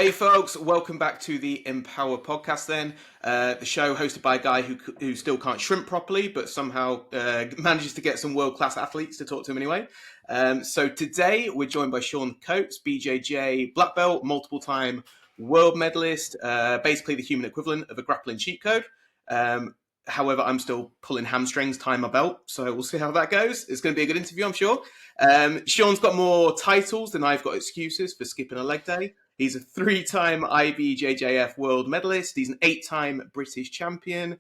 Hey folks, welcome back to the Empower podcast then. The show hosted by a guy who still can't shrimp properly, but somehow manages to get some world-class athletes to talk to him anyway. So today we're joined by Sean Coates, BJJ black belt, multiple-time world medalist, basically the human equivalent of a grappling cheat code. However, I'm still pulling hamstrings, tying my belt, so we'll see how that goes. It's going to be a good interview, I'm sure. Sean's got more titles than I've got excuses for skipping a leg day. He's a 3-time IBJJF world medalist. He's an 8-time British champion,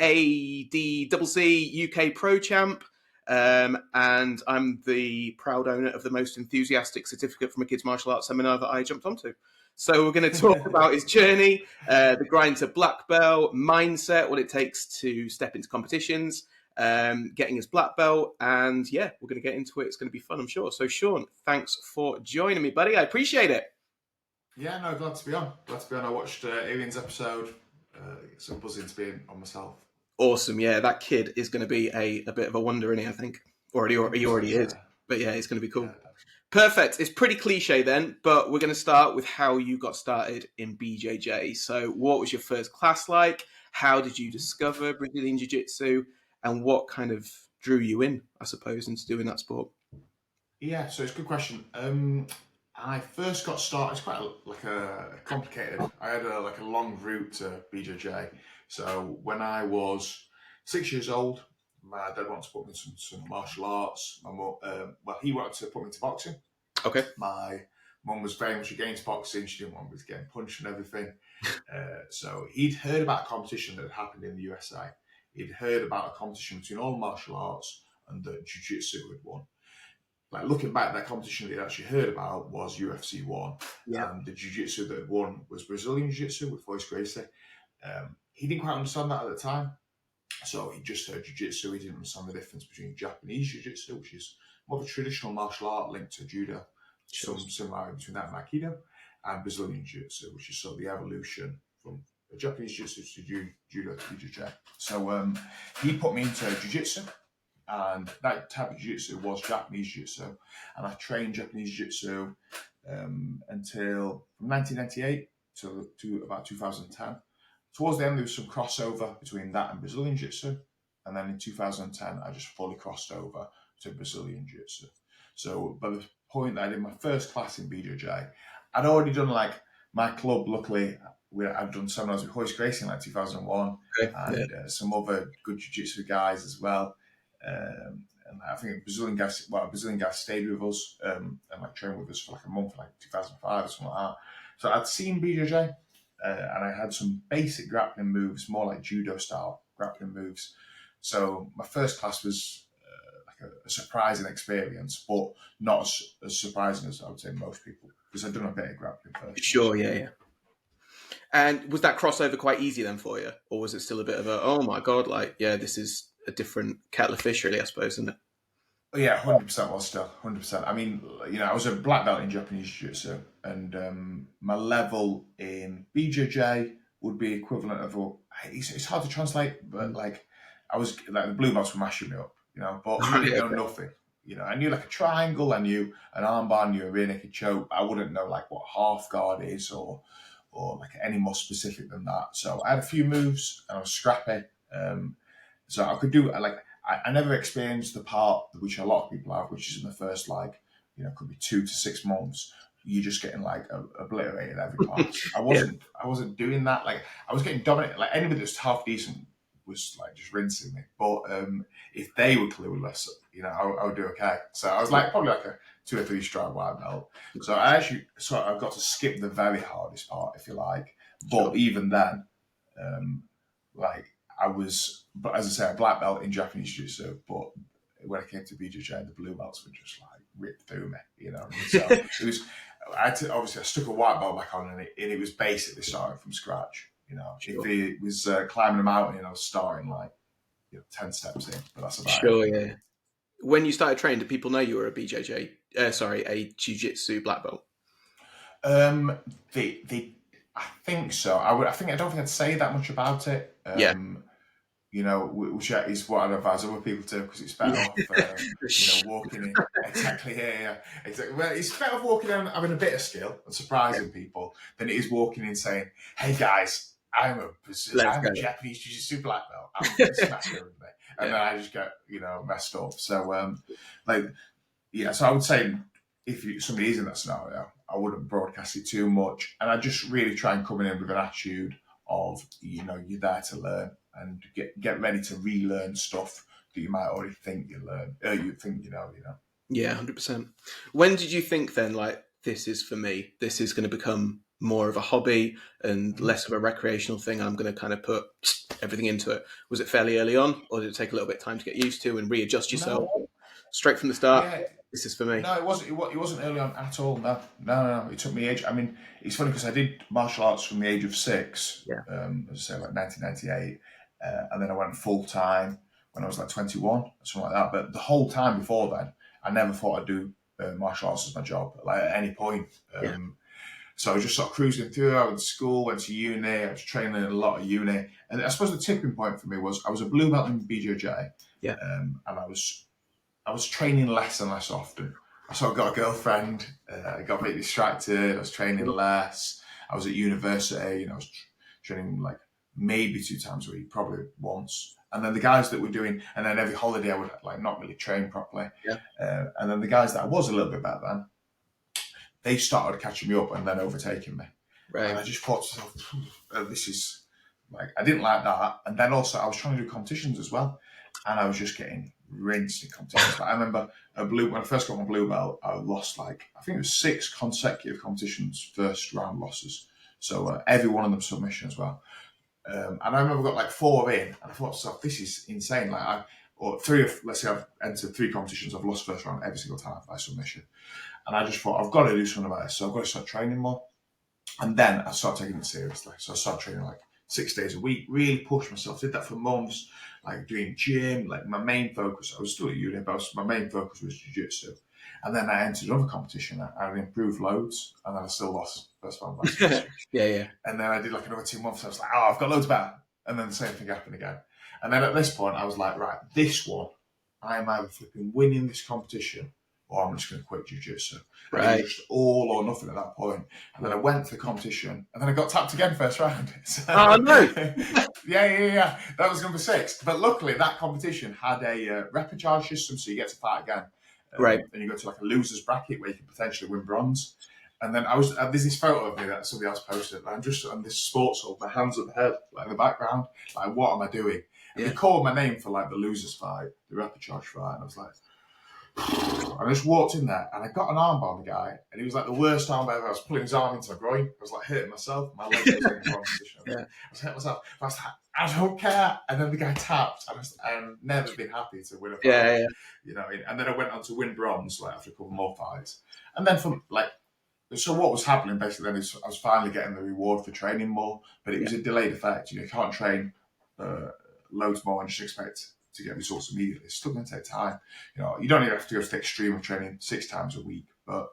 ADCC UK pro champ, and I'm the proud owner of the most enthusiastic certificate from a kids martial arts seminar that I jumped onto. So we're going to talk about his journey, the grind to black belt, mindset, what it takes to step into competitions, getting his black belt, and yeah, we're going to get into it. It's going to be fun, I'm sure. So Sean, thanks for joining me, buddy. I appreciate it. Yeah, no, glad to be on. I watched Alien's episode, so buzzing to be on myself. Awesome, yeah, that kid is going to be a bit of a wonder, isn't he, I think? He already is. But yeah, it's going to be cool. Yeah. Perfect. It's pretty cliche then, but we're going to start with how you got started in BJJ. So what was your first class like? How did you discover Brazilian Jiu-Jitsu? And what kind of drew you in, I suppose, into doing that sport? Yeah, so it's a good question. I first got started, it's quite complicated. I had a long route to BJJ. So when I was 6 years old, my dad wanted to put me in some martial arts. My mum, he wanted to put me into boxing. Okay. My mum was very much against boxing. She didn't want me to get punched and everything. So he'd heard about a competition that had happened in the USA. He'd heard about a competition between all martial arts and that Jiu-Jitsu had won. Like looking back, that competition that he'd actually heard about was UFC 1. Yeah. And the Jiu-Jitsu that had won was Brazilian Jiu-Jitsu with Voice Gracie. He didn't quite understand that at the time. So he just heard Jiu-Jitsu. He didn't understand the difference between Japanese Jiu-Jitsu, which is more of a traditional martial art linked to judo, some similarity between that and Aikido, and Brazilian Jiu-Jitsu, which is sort of the evolution from Japanese Jiu-Jitsu to judo to BJJ. So he put me into Jiu-Jitsu, and that type of Jiu-Jitsu was Japanese Jiu-Jitsu, and I trained Japanese Jiu-Jitsu until from 1998 to about 2010. Towards the end, there was some crossover between that and Brazilian Jiu-Jitsu. And then in 2010, I just fully crossed over to Brazilian Jiu-Jitsu. So by the point that I did my first class in BJJ, I'd already done my club, luckily, I'd done seminars with Hoist Gracie in 2001 and some other good Jiu-Jitsu guys as well. And I think a Brazilian guy stayed with us and trained with us for a month, 2005 or something like that. So I'd seen BJJ. And I had some basic grappling moves, more like judo style grappling moves. So my first class was a surprising experience, but not as surprising as I would say most people, because I'd done a bit of grappling first. Sure, yeah. And was that crossover quite easy then for you? Or was it still a bit of a, oh my God, this is a different kettle of fish really, I suppose, isn't it? Yeah, 100% was still, 100%. I mean, I was a black belt in Japanese Jiu-Jitsu, and my level in BJJ would be equivalent of, it's hard to translate, but I was, the blue belts were mashing me up, but I didn't know nothing. I knew a triangle, I knew an armbar, I knew a rear naked choke. I wouldn't know what half guard is or any more specific than that. So I had a few moves, and I was scrappy. So I could do, I never experienced the part which a lot of people have, which is in the first, could be 2 to 6 months. You're just getting obliterated every class. I wasn't doing that. I was getting dominated. Anybody that's half decent was just rinsing me. But if they were clueless, I would do okay. So I was probably a 2 or 3 stripe white belt. So I actually I got to skip the very hardest part, if you like. But even then, I was, but as I say, a black belt in Japanese Jiu-Jitsu, but when it came to BJJ, the blue belts were just ripped through me, So it was, obviously I stuck a white belt back on, and it was basically starting from scratch, Sure. If it was climbing a mountain, I was starting 10 steps in, but that's about it. Yeah. When you started training, did people know you were a a Jiu-Jitsu black belt? I think so. I don't think I'd say that much about it. which is what I'd advise other people to, because it's better off, walking in. Exactly, yeah. Exactly. Well, it's better off walking in having a bit of skill and surprising people than it is walking in saying, "Hey guys, I'm a Japanese Jiu-Jitsu black belt. I'm going to smash everybody," and then I just get messed up. So so I would say if somebody is in that scenario, I wouldn't broadcast it too much, and I just really try and come in with an attitude of you're there to learn and get ready to relearn stuff that you might already think you learn, you think you know. Yeah, 100%. When did you think then, like, this is for me? This is going to become more of a hobby and less of a recreational thing. I'm going to kind of put everything into it. Was it fairly early on, or did it take a little bit of time to get used to and readjust yourself? No. Straight from the start, Yeah. this is for me. No, it wasn't early on at all. No. It took me age. I mean, it's funny because I did martial arts from the age of 6. Yeah. As I say, like 1998, and then I went full time when I was like 21, something like that. But the whole time before then, I never thought I'd do martial arts as my job, like at any point. So I was just sort of cruising through. I went to school, went to uni. I was training in a lot of uni, and I suppose the tipping point for me was I was a blue belt in BJJ. Yeah. And I was training less and less often. I sort of got a girlfriend. I got a bit distracted. I was training less. I was at university. I was training like maybe 2 times a week, probably once. And then the guys that were doing, and then every holiday I would like not really train properly. Yeah. And then the guys that I was a little bit better than, they started catching me up and then overtaking me. Right. And I just thought to myself, this is like, I didn't like that. And then also I was trying to do competitions as well. And I was just getting rinsed in competitions. Like, I remember when I first got my blue belt, I lost I think it was 6 consecutive competitions, first round losses. So every one of them submission as well. And I remember I got like 4 in, and I thought to myself, this is insane. Like let's say I've entered 3 competitions, I've lost first round every single time by submission. And I just thought, I've got to do something about this. So I've got to start training more. And then I started taking it seriously. So I started training like 6 days a week, really pushed myself, did that for months, like doing gym. Like my main focus, I was still at uni, but my main focus was jiu-jitsu. And then I entered another competition. I improved loads, and then I still lost first round. Yeah. And then I did like another 2 months. I was like, I've got loads better. And then the same thing happened again. And then at this point, I was like, right, this one, I'm either flipping winning this competition, or I'm just going to quit jiu-jitsu. Right. It was just all or nothing at that point. And then I went to the competition, and then I got tapped again first round. So, oh, no. Yeah. That was number 6. But luckily, that competition had a repechage system, so you get to fight again. Right. And you go to like a loser's bracket where you can potentially win bronze. And then there's this photo of me that somebody else posted. I'm just on this sports hall, my hands up the head, like in the background. Like, what am I doing? And they called my name for like the losers fight, the repechage fight. And I was like, and I just walked in there and I got an arm on the guy, and he was like the worst arm ever. I was pulling his arm into my groin. I was like hitting myself. My leg was in the wrong position. I was hitting myself. I was like, I don't care. And then the guy tapped. I've never been happy to win a fight. And then I went on to win bronze like after a couple more fights. And then so what was happening basically then is I was finally getting the reward for training more, but it was a delayed effect. You can't train loads more and just expect to get results immediately. It's still going to take time. You don't even have to go to the extreme of training 6 times a week, but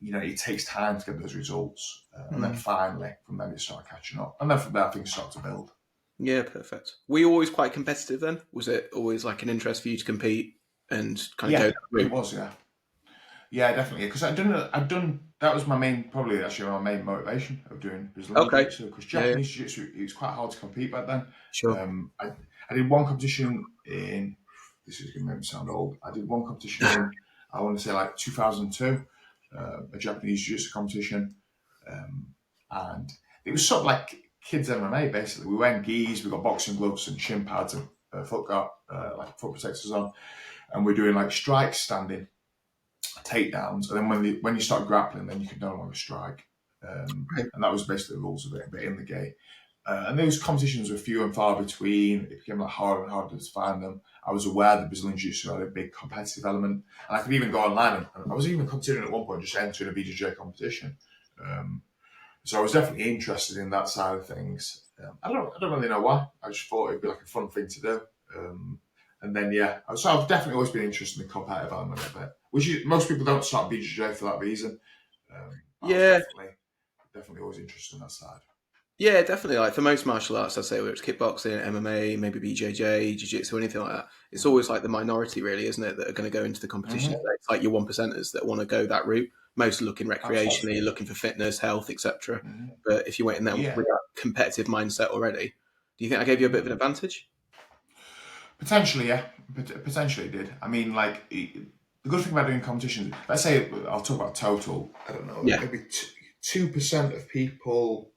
it takes time to get those results. And then finally, from then it started catching up, and then from there things start to build. Yeah, perfect. Were you always quite competitive then? Was it always like an interest for you to compete and kind of go that route? It was, yeah, definitely. Because I'd done. That was my main motivation of doing Brazilian Jiu-Jitsu. Because Japanese Jiu-Jitsu, it was quite hard to compete back then. Sure. I did one competition in. This is going to make me sound old. I did one competition in, I want to say like 2002, a Japanese Jiu-Jitsu competition, and it was sort of like kids MMA basically. We wearing gis, we got boxing gloves and shin pads and foot guard, like foot protectors on, and we're doing like strikes standing, takedowns, and then when you start grappling, then you can no longer strike. And that was basically the rules of it, but in the game. And those competitions were few and far between. It became like harder and harder to find them. I was aware that Brazilian Jiu-Jitsu had a big competitive element, and I could even go online. And I was even considering at one point just entering a BJJ competition. So I was definitely interested in that side of things. I don't really know why. I just thought it'd be like a fun thing to do. And then so I've definitely always been interested in the competitive element of it, which most people don't start BJJ for that reason. Definitely always interested in that side. Yeah, definitely. Like for most martial arts, I'd say whether it's kickboxing, MMA, maybe BJJ, jiu-jitsu, anything like that, it's always like the minority, really, isn't it, that are going to go into the competition. Mm-hmm. It's like your one percenters that want to go that route. Most are looking Absolutely. recreationally, looking for fitness, health, etc. Mm-hmm. But if you went in there with Yeah, that competitive mindset already, do you think I gave you a bit of an advantage? potentially, yeah. Potentially it did. I mean, like, the good thing about doing competitions, let's say, I'll talk about total, I don't know, Yeah, maybe 2% of people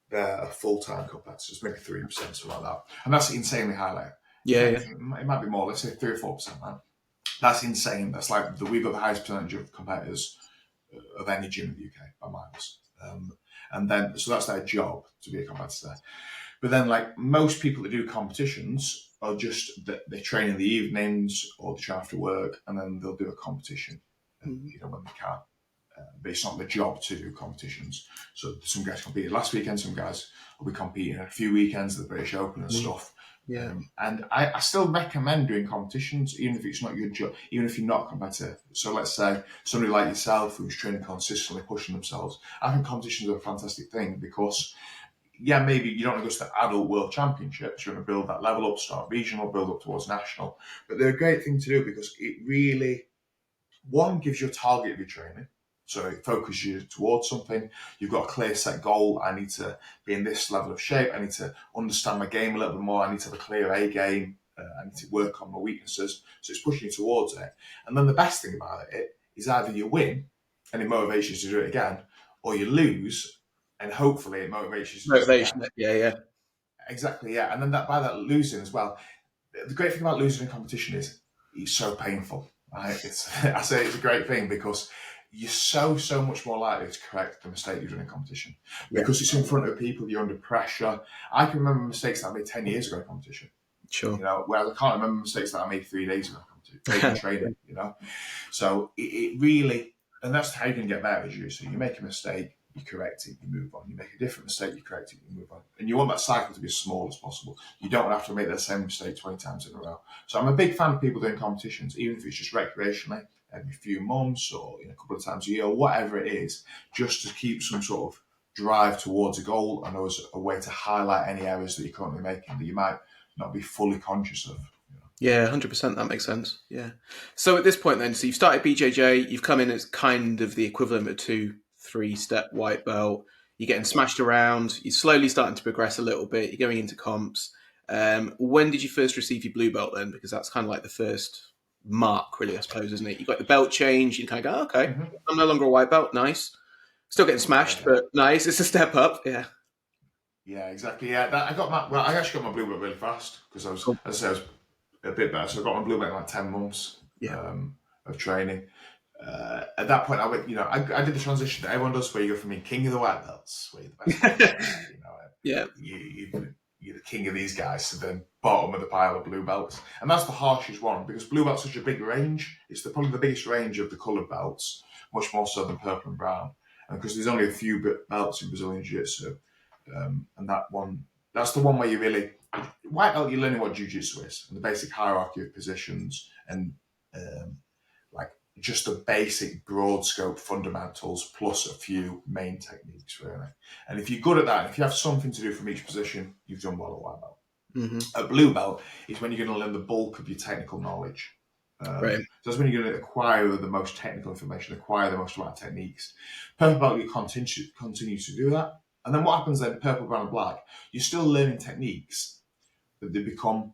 there are full-time competitors, maybe 3%, something like that. And that's insanely high. Like, if yeah, yeah. anything, it might be more, let's say 3 or 4%, man. That's insane. That's like, we've got the highest percentage of competitors of any gym in the UK by miles. And then, so that's their job, to be a competitor. But then, like, most people that do competitions are just they train in the evenings or they train after work, and then they'll do a competition, Mhm. when they can. But it's not their job to do competitions. So some guys competed last weekend, some guys will be competing in a few weekends at the British Open and stuff. Yeah. And I still recommend doing competitions, even if it's not your job, even if you're not a competitor. So let's say somebody like yourself who's training consistently, pushing themselves. I think competitions are a fantastic thing because, yeah, maybe you don't want to go to the adult world championships. You want to build that level up, start regional, build up towards national. But they're a great thing to do because it really, one, gives you a target of your training. So it focuses you towards something. You've got a clear set goal. I need to be in this level of shape. I need to understand my game a little bit more. I need to have a clear A game. I need to work on my weaknesses. So it's pushing you towards it. And then the best thing about it is either you win and it motivates you to do it again, or you lose and hopefully it motivates you to do it again. Motivation. Yeah, yeah. Exactly, yeah. And then by that losing as well, the great thing about losing a competition is it's so painful. Right? I say it's a great thing because you're so much more likely to correct the mistake you've done in competition Yeah, because it's in front of people. You're under pressure. I can remember mistakes that I made 10 years ago in competition. sure. Whereas I can't remember mistakes that I made 3 days ago in training. So it really, and that's how you can get better as you. So you make a mistake, you correct it, you move on. You make a different mistake, you correct it, you move on. And you want that cycle to be as small as possible. You don't have to make the same mistake 20 times in a row. So I'm a big fan of people doing competitions, even if it's just recreationally, every few months or a couple of times a year or whatever it is, just to keep some sort of drive towards a goal and as a way to highlight any errors that you're currently making that you might not be fully conscious of. Yeah, 100%. That makes sense. Yeah. So at this point, then, so you've started BJJ. You've come in as kind of the equivalent of a 2-3 step white belt. You're getting smashed around. You're slowly starting to progress a little bit. You're going into comps. When did you first receive your blue belt then? Because that's kind of like the first mark, really, I suppose, isn't it? You got the belt change. You kind of go, okay, Mm-hmm. I'm no longer a white belt. Nice. Still getting smashed, Yeah. but nice. It's a step up. Yeah. Yeah, exactly. Yeah, I actually got my blue belt really fast because I was, Cool. as I say, I was a bit better. So I got my blue belt in like 10 months Yeah. of training. At that point, I went. I did the transition that everyone does, where you go from being king of the white belts, where you're the best in the world, Yeah. you're the king of these guys, to the bottom of the pile of blue belts, and that's the harshest one because blue belt's such a big range. It's probably the biggest range of the coloured belts, much more so than purple and brown, and because there's only a few belts in Brazilian Jiu-Jitsu. And that's the one where you really, white belt, you're learning what jiu-jitsu is and the basic hierarchy of positions and like just the basic broad scope fundamentals plus a few main techniques, really. And if you're good at that, if you have something to do from each position, you've done well at white belt. Mm-hmm. At blue belt is when you're going to learn the bulk of your technical knowledge. Right. So that's when you're going to acquire the most technical information, acquire the most amount of techniques. Purple belt, you continue to do that. And then what happens then, purple, brown, and black, you're still learning techniques, but they become,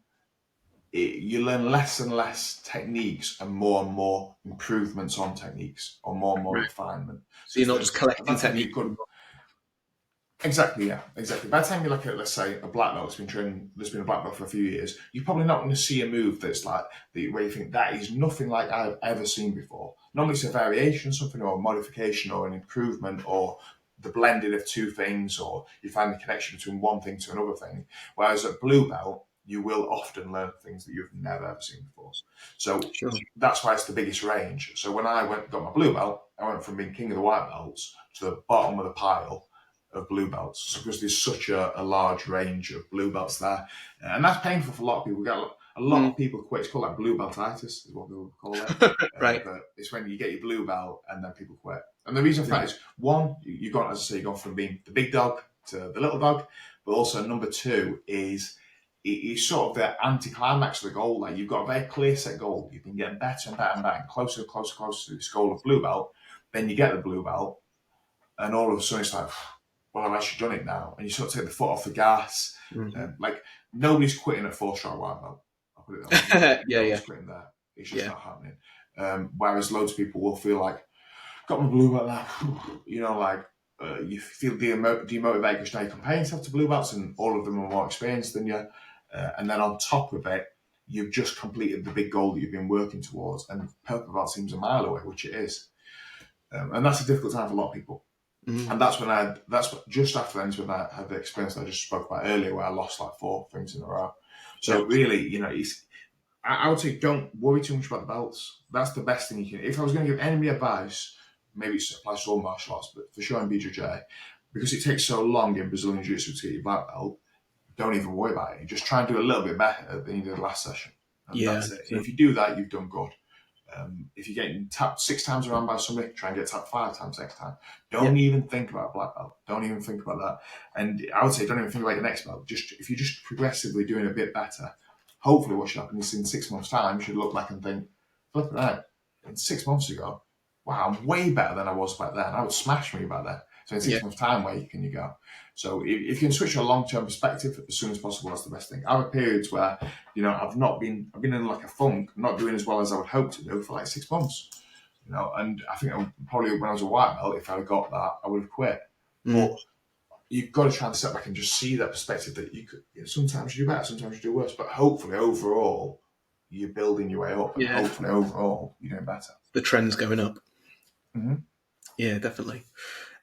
you learn less and less techniques and more improvements on techniques or more Right. refinement. So you're not By just collecting the time technique. you've got, exactly, yeah, exactly. By the time you look at, let's say, a black belt that's been a black belt for a few years, you're probably not going to see a move that's like where you think that is nothing like I've ever seen before. Normally, it's a variation, something, or a modification, or an improvement, or the blending of two things, or you find the connection between one thing to another thing. Whereas at blue belt, you will often learn things that you've never ever seen before. So Sure. that's why it's the biggest range. So when I got my blue belt, I went from being king of the white belts to the bottom of the pile of blue belts, so because there's such a large range of blue belts there, and that's painful for a lot of people. We get a lot of people quit. It's called like blue beltitis, is what people call it. Right. But it's when you get your blue belt and then people quit. And the reason for that is one, you've gone, as I say, you've gone from being the big dog the little dog, but also number two is it's sort of the anticlimax of the goal. Like you've got a very clear set goal. You've been getting better and better and better, and closer and closer and closer to this goal of blue belt. Then you get the blue belt, and all of a sudden it's like, well, I've actually done it now. And you sort of take the foot off the gas. Like nobody's quitting at 4-star white belt. I'll put it that way. Nobody's quitting there. It's just not happening. Whereas loads of people will feel like, got my blue belt now, you know, like you feel demotivated because now you compare yourself to blue belts and all of them are more experienced than you. And then on top of it, you've just completed the big goal that you've been working towards, and purple belt seems a mile away, which it is. And that's a difficult time for a lot of people. And that's what just after then is when I had the experience that I just spoke about earlier, where I lost like 4 things in a row. So really, you know, I would say don't worry too much about the belts. That's the best thing you can. If I was going to give any advice, maybe it applies to all martial arts, but for sure in BJJ, because it takes so long in Brazilian Jiu-Jitsu to get your black belt, don't even worry about it. Just try and do a little bit better than you did last session. And that's it. If you do that, you've done good. If you're getting tapped 6 times around by somebody, try and get tapped 5 times next time. Don't even think about black belt. Don't even think about that. And I would say don't even think about your next belt. If you're just progressively doing a bit better, hopefully what should happen is in 6 months' time, you should look back and think, look at that. And 6 months ago, wow, I'm way better than I was back then. I would smash me back then. So in 6 months' time, where can you go? So if you can switch your long-term perspective as soon as possible, that's the best thing. I have periods where, you know, I've been in like a funk, not doing as well as I would hope to do for like 6 months. You know, and I think probably when I was a white belt, if I had got that, I would have quit. But you've got to try and step back and just see that perspective that you could, you know, sometimes you do better, sometimes you do worse, but hopefully overall, you're building your way up, and hopefully overall, you're doing better. The trend's going up. Yeah, definitely.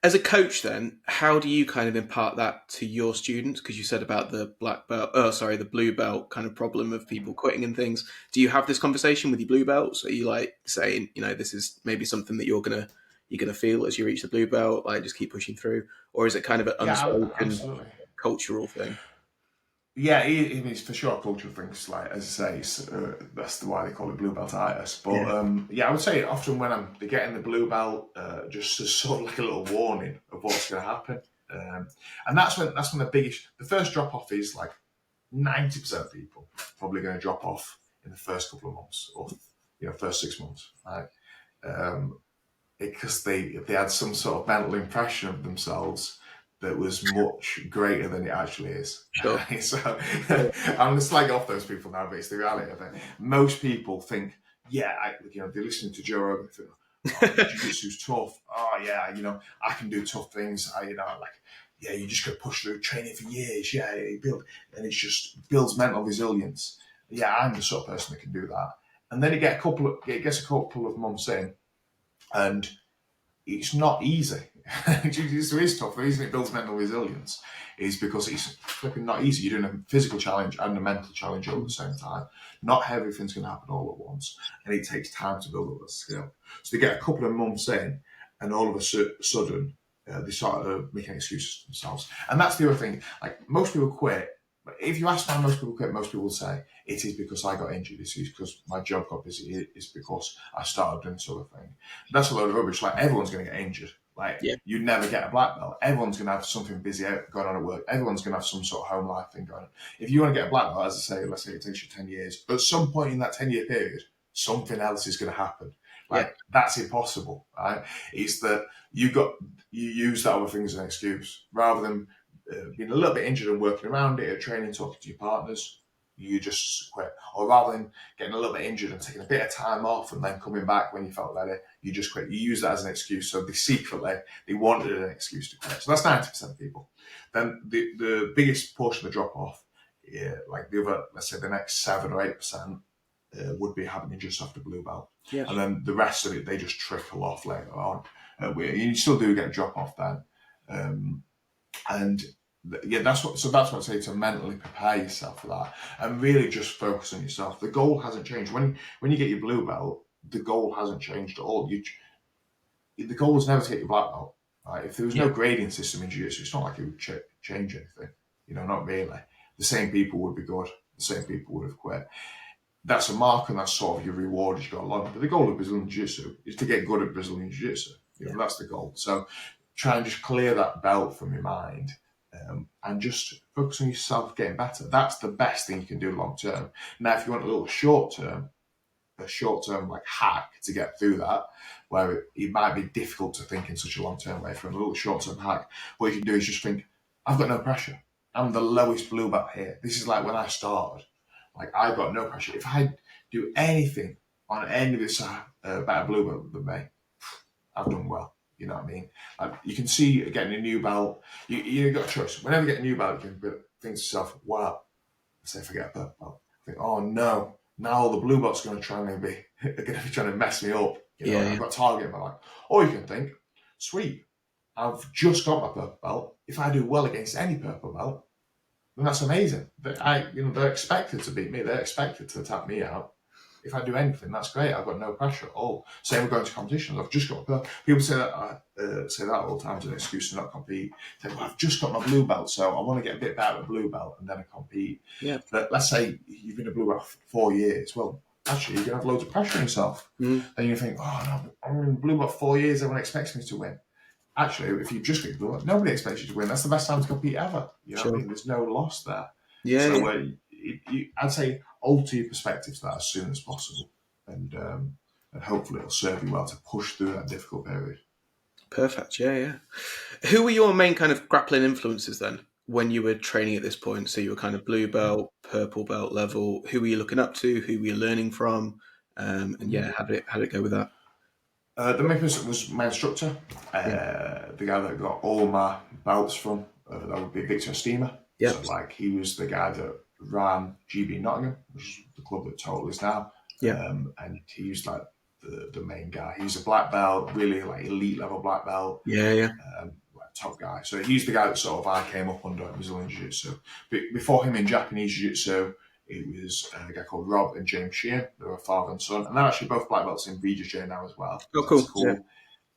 As a coach, then, how do you kind of impart that to your students? Because you said about the the blue belt kind of problem of people quitting and things. Do you have this conversation with your blue belts? Are you like saying, you know, this is maybe something that you're gonna feel as you reach the blue belt, like just keep pushing through, or is it kind of an unspoken cultural thing? Yeah, it is for sure cultural things. Like as I say, that's why they call it blue beltitis. But I would say often when they're getting the blue belt, just as sort of like a little warning of what's going to happen. And that's when the first drop off is like 90% of people probably going to drop off in the first couple of months or first 6 months, right? Because they had some sort of mental impression of themselves that was much greater than it actually is. Sure. So I'm going to slag off those people now, but it's the reality of it. Most people think, they're listening to Joe Rogan, jiu-jitsu's tough. Oh yeah, I can do tough things. You just got to push through training for years. Yeah, and it just builds mental resilience. Yeah, I'm the sort of person that can do that. And then it gets a couple of months in, and it's not easy. Jiu-jitsu is tough. The reason it builds mental resilience is because it's flipping not easy. You're doing a physical challenge and a mental challenge all at the same time. Not everything's going to happen all at once, and it takes time to build up that skill. So they get a couple of months in, and all of a sudden, they start making excuses for themselves. And that's the other thing. Like most people quit. But if you ask why most people quit, most people will say it is because I got injured. It is because my job got busy. It's because I started doing this other thing. That's a load of rubbish. Like everyone's going to get injured. You never get a black belt. Everyone's going to have something busy going on at work. Everyone's going to have some sort of home life thing going on. If you want to get a black belt, as I say, let's say it takes you 10 years. At some point in that 10-year period, something else is going to happen. That's impossible, right? It's that you use that other thing as an excuse rather than being a little bit injured and working around it, or training, talking to your partners. You just quit. Or rather than getting a little bit injured and taking a bit of time off and then coming back when you felt better, you just quit. You use that as an excuse. So they wanted an excuse to quit. So that's 90% of people. Then the biggest portion of the drop off, like the other, let's say the next 7 or 8%, would be having just after blue belt. Yes. And then the rest of it, they just trickle off later on. You still do get a drop off then. That's what I say, to mentally prepare yourself for that and really just focus on yourself. The goal hasn't changed. When you get your blue belt, the goal hasn't changed at all. The goal was never to get your black belt. Right? If there was no grading system in jiu-jitsu, it's not like it would change anything. Not really. The same people would be good. The same people would have quit. That's a mark, and that's sort of your reward as you go along. But the goal of Brazilian Jiu-Jitsu is to get good at Brazilian Jiu-Jitsu. That's the goal. So try and just clear that belt from your mind and just focus on yourself getting better. That's the best thing you can do long term. Now, if you want a little short term like hack to get through that, where it might be difficult to think in such a long term way. For a little short term hack, what you can do is just think, I've got no pressure. I'm the lowest blue belt here. This is like when I started. Like, I got no pressure. If I do anything on any of this better blue belt than me, I've done well. You know what I mean? Like, you can see getting a new belt. You got a choice. Whenever you get a new belt, you can think to yourself, wow. Say if I get a purple belt, I think, oh no, now the blue belt's going to try and be, they're going to be trying to mess me up. You know, I've got a target in my life. Or you can think, sweet, I've just got my purple belt. If I do well against any purple belt, then that's amazing. They're expected to beat me. They're expected to tap me out. If I do anything, that's great. I've got no pressure at all. Same with going to competitions. I've just got people say that all the time as an excuse to not compete. They say, well, I've just got my blue belt, so I want to get a bit better at blue belt and then I compete. Yeah. But let's say you've been a blue belt for 4 years. Well, actually, you're gonna have loads of pressure on yourself. And you think, oh no, I'm in blue belt for 4 years. Everyone expects me to win. Actually, if you've just been blue belt, nobody expects you to win. That's the best time to compete ever. You know what I mean? There's no loss there. Yeah. So I'd say alter your perspective to that as soon as possible. And hopefully it'll serve you well to push through that difficult period. Perfect. Yeah. Who were your main kind of grappling influences then when you were training at this point? So you were kind of blue belt, purple belt level. Who were you looking up to? Who were you learning from? And how did it go with that? The main person was my instructor, the guy that got all my belts from. That would be Victor Estima. Yeah. So he was the guy that ran GB Nottingham, which is the club that Total is now. Yeah. And he was the main guy. He was a black belt, really elite level black belt. Yeah. Top guy. So he's the guy that sort of I came up under in Brazilian Jiu-Jitsu. But before him in Japanese Jiu-Jitsu, it was a guy called Rob and James Sheehan. They were father and son. And they're actually both black belts in BJJ now as well. Oh, cool. That's cool.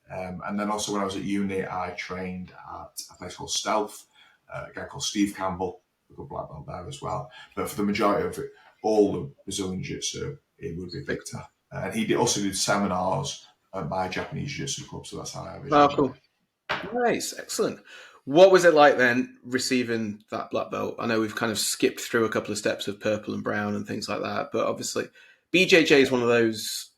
Yeah. And then also when I was at uni, I trained at a place called Stealth. A guy called Steve Campbell, a good black belt there as well. But for the majority of it, all the Brazilian Jiu-Jitsu, it would be Victor. And he also did seminars at my Japanese Jiu-Jitsu club, so that's how I Oh, cool. Nice, excellent. What was it like then receiving that black belt? I know we've kind of skipped through a couple of steps of purple and brown and things like that, but obviously BJJ is one of those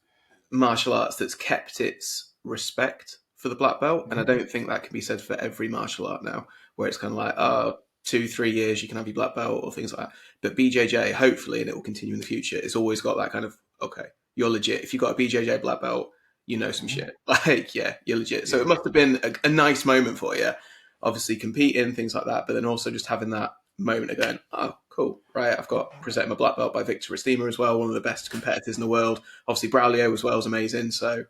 martial arts that's kept its respect for the black belt, and I don't think that can be said for every martial art now, where it's kind of like, 2-3 years you can have your black belt or things like that. But BJJ, hopefully, and it will continue in the future, it's always got that kind of, okay, you're legit. If you've got a BJJ black belt, you know some shit. You're legit. So it must have been a nice moment for you, obviously competing, things like that, but then also just having that moment of going, oh, cool, right, I've got presented my black belt by Victor Estima as well, one of the best competitors in the world. Obviously Braulio as well is amazing. So,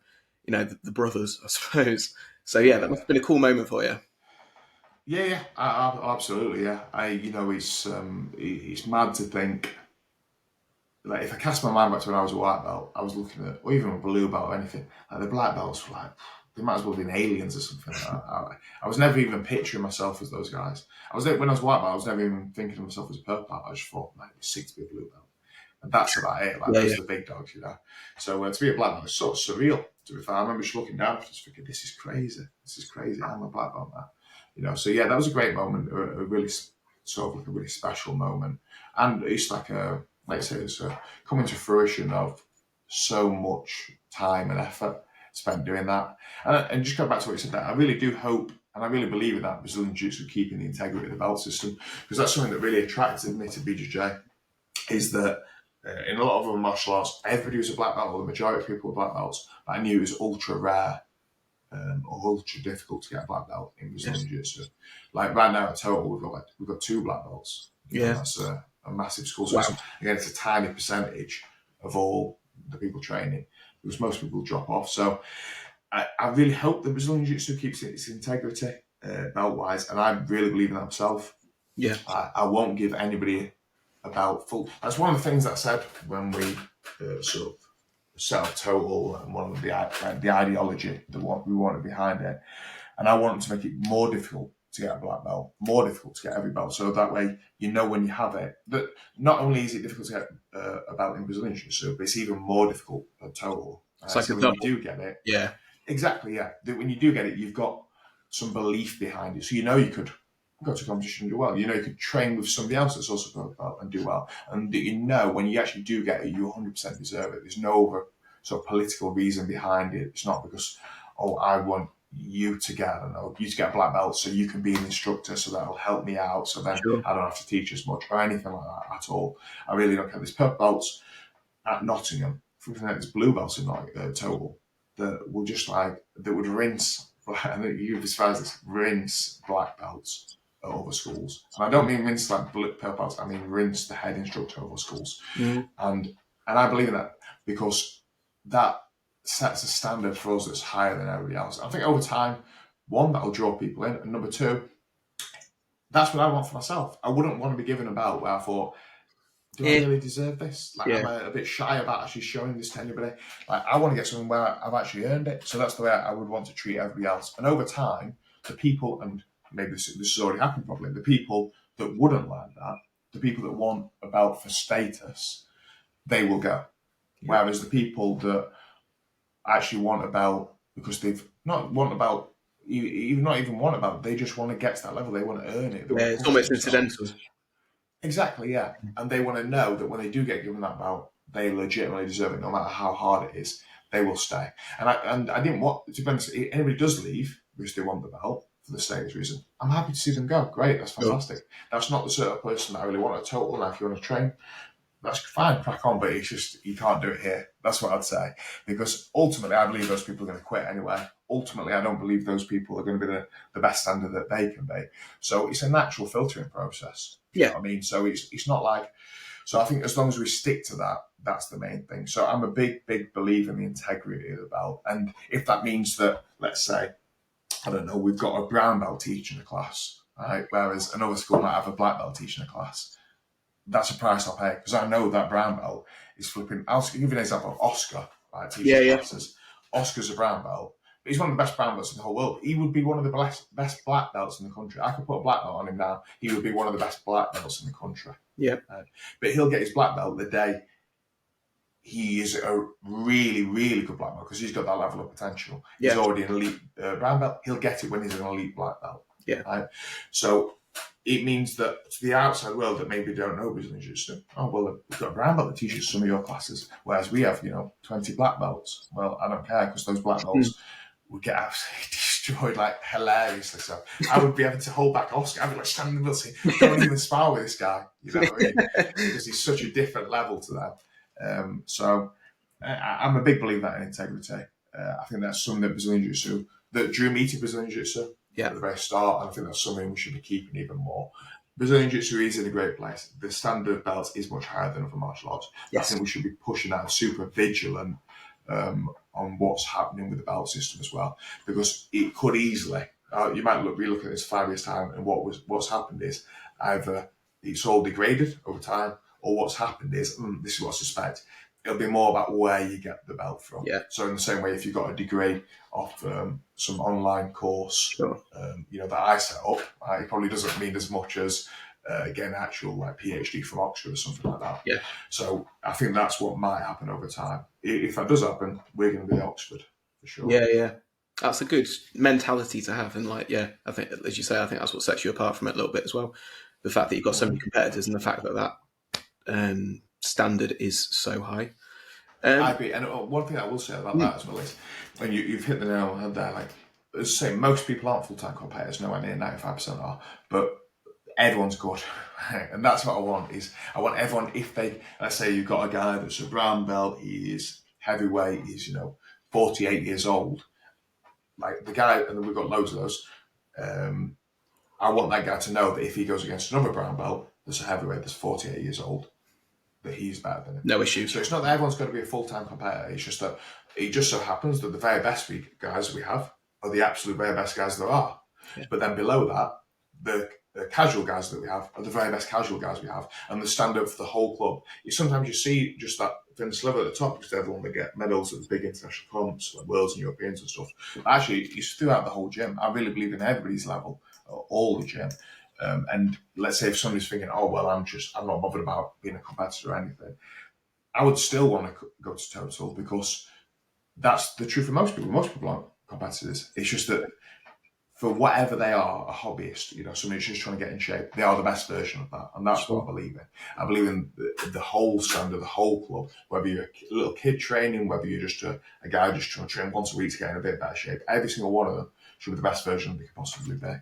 the brothers, I suppose. So that must have been a cool moment for you. Yeah, absolutely, yeah. It's mad to think, if I cast my mind back to when I was a white belt, I was looking at, or even a blue belt or anything, the black belts were they might as well have been aliens or something. I was never even picturing myself as those guys. When I was white belt, I was never even thinking of myself as a purple belt. I just thought, man, it's sick to be a blue belt. And that's about it. Those are the big dogs, So to be a black belt is sort of surreal, to be fair. I remember just looking down and just thinking, this is crazy. I'm a black belt now. So that was a great moment, a really sort of a really special moment. And it's it's coming to fruition of so much time and effort spent doing that. And just go back to what you said there, I really do hope, and I really believe in that Brazilian Jiu-Jitsu keeping the integrity of the belt system, because that's something that really attracted me to BJJ, is that in a lot of other martial arts, everybody was a black belt, or the majority of people were black belts, but I knew it was ultra rare or ultra difficult to get a black belt in Brazilian Jiu-Jitsu. Like right now at Total, we've got 2 black belts. That's a massive school. So it's a tiny percentage of all the people training, because most people drop off. So I really hope the Brazilian Jiu-Jitsu keeps its integrity belt-wise, and I really believe in that myself. Yeah. I won't give anybody a belt full. That's one of the things that I said when we sort of set up Total, and one of the ideology that we wanted behind it. And I wanted to make it more difficult to get a black belt, more difficult to get every belt. So that way, when you have it, that not only is it difficult to get a belt in Brazilian Jiu-Jitsu, but it's even more difficult at Total. It's so when you do get it, yeah, exactly, yeah. When you do get it, you've got some belief behind it. So you could go to competition and do well. You could train with somebody else that's also got a belt and do well. And when you actually do get it, you 100% deserve it. There's no other sort of political reason behind it. It's not because, I want you to get, you to get a black belt so you can be an instructor, so that'll help me out, so then Sure. I don't have to teach as much or anything like that at all. I really don't care. There's purple belts at Nottingham, there's blue belts in total, that would rinse, and you'd be surprised, this rinse black belts at other schools. And I don't mean rinse like purple belts, I mean rinse the head instructor of other schools. Mm. And I believe in that because that sets a standard for us that's higher than everybody else. I think over time, one, that'll draw people in, and number two, that's what I want for myself. I wouldn't want to be given a belt where I thought, do I really deserve this? Like, I'm a bit shy about actually showing this to anybody. Like, I want to get something where I've actually earned it. So that's the way I would want to treat everybody else. And over time, the people, and maybe this has already happened probably, the people that wouldn't like that, the people that want a belt for status, they will go. Yeah. Whereas the people that actually want a belt because they've not want a belt, not even want a belt, they just want to get to that level, they want to earn it. Yeah, it's almost incidental. Exactly, yeah. And they want to know that when they do get given that belt, they legitimately deserve it, no matter how hard it is, they will stay. And I didn't want, to be honest, if anybody does leave because they want the belt for the status reason, I'm happy to see them go. Great, that's fantastic. Sure. That's not the sort of person that I really want at total. Now, if you want to train, that's fine, crack on, but it's just, you can't do it here. That's what I'd say. Because ultimately, I believe those people are going to quit anyway. Ultimately, I don't believe those people are going to be the best standard that they can be. So it's a natural filtering process. You know what I mean? So it's not like, so I think as long as we stick to that, that's the main thing. So I'm a big, big believer in the integrity of the belt. And if that means that, let's say, I don't know, we've got a brown belt teaching a class, right? Whereas another school might have a black belt teaching a class. That's a price I'll pay, because I know that brown belt is flipping. I'll give you an example of Oscar, right? Teaching classes. Oscar's a brown belt, but he's one of the best brown belts in the whole world. He would be one of the best black belts in the country. I could put a black belt on him now. He would be one of the best black belts in the country. Yeah. But he'll get his black belt the day he is a really, really good black belt, because he's got that level of potential. Yeah. He's already an elite brown belt. He'll get it when he's an elite black belt. Yeah. Right? So it means that to the outside world that maybe don't know Brazilian Jiu-Jitsu, oh, well, we've got a brown belt that teaches some of your classes, whereas we have, 20 black belts. Well, I don't care, because those black belts would get absolutely destroyed, like, hilariously. So I would be able to hold back Oscar. I'd be like, standing in the middle saying, don't even spar with this guy. You know what I mean? Because he's such a different level to them. So I'm a big believer in integrity. I think that's something that Brazilian Jiu-Jitsu, that drew me to Brazilian Jiu-Jitsu at the very start, and I think that's something we should be keeping even more. Brazilian Jiu-Jitsu is in a great place. The standard of belts is much higher than other martial arts. Yes. I think we should be pushing that, super vigilant on what's happening with the belt system as well, because it could easily, you might be looking at this 5 years time, and what's happened is either it's all degraded over time, or what's happened is, this is what I suspect, it'll be more about where you get the belt from. Yeah. So in the same way, if you've got a degree off some online course, that I set up, it probably doesn't mean as much as getting an actual PhD from Oxford or something like that. Yeah. So I think that's what might happen over time. If that does happen, we're going to be Oxford for sure. Yeah, yeah. That's a good mentality to have, and I think, as you say, I think that's what sets you apart from it a little bit as well. The fact that you've got so many competitors, and the fact that standard is so high. I agree. And one thing I will say about that as well is, when you've hit the nail on the head there, like, as I say, most people aren't full-time competitors, nowhere near 95% are, but everyone's good. And that's what I want, is I want everyone, if they, let's say you've got a guy that's a brown belt, he is heavyweight, he's, 48 years old, like the guy, and then we've got loads of those, I want that guy to know that if he goes against another brown belt that's a heavyweight that's 48 years old, that he's better than him. No issue. So it's not that everyone's got to be a full-time competitor. It's just that it just so happens that the very best guys we have are the absolute very best guys there are. Yeah. But then below that, the casual guys that we have are the very best casual guys we have. And the standard for the whole club is, sometimes you see just that thin sliver at the top, because everyone will get medals at the big international comps, like Worlds and Europeans and stuff. But actually, it's throughout the whole gym. I really believe in everybody's level, all the gym. And let's say if somebody's thinking, oh, well, I'm not bothered about being a competitor or anything, I would still want to go to total, because that's the truth for most people. Most people aren't competitors. It's just that for whatever they are, a hobbyist, somebody who's just trying to get in shape, they are the best version of that. And that's what I believe in. I believe in the whole standard, the whole club, whether you're a little kid training, whether you're just a guy just trying to train once a week to get in a bit better shape. Every single one of them should be the best version they could possibly be.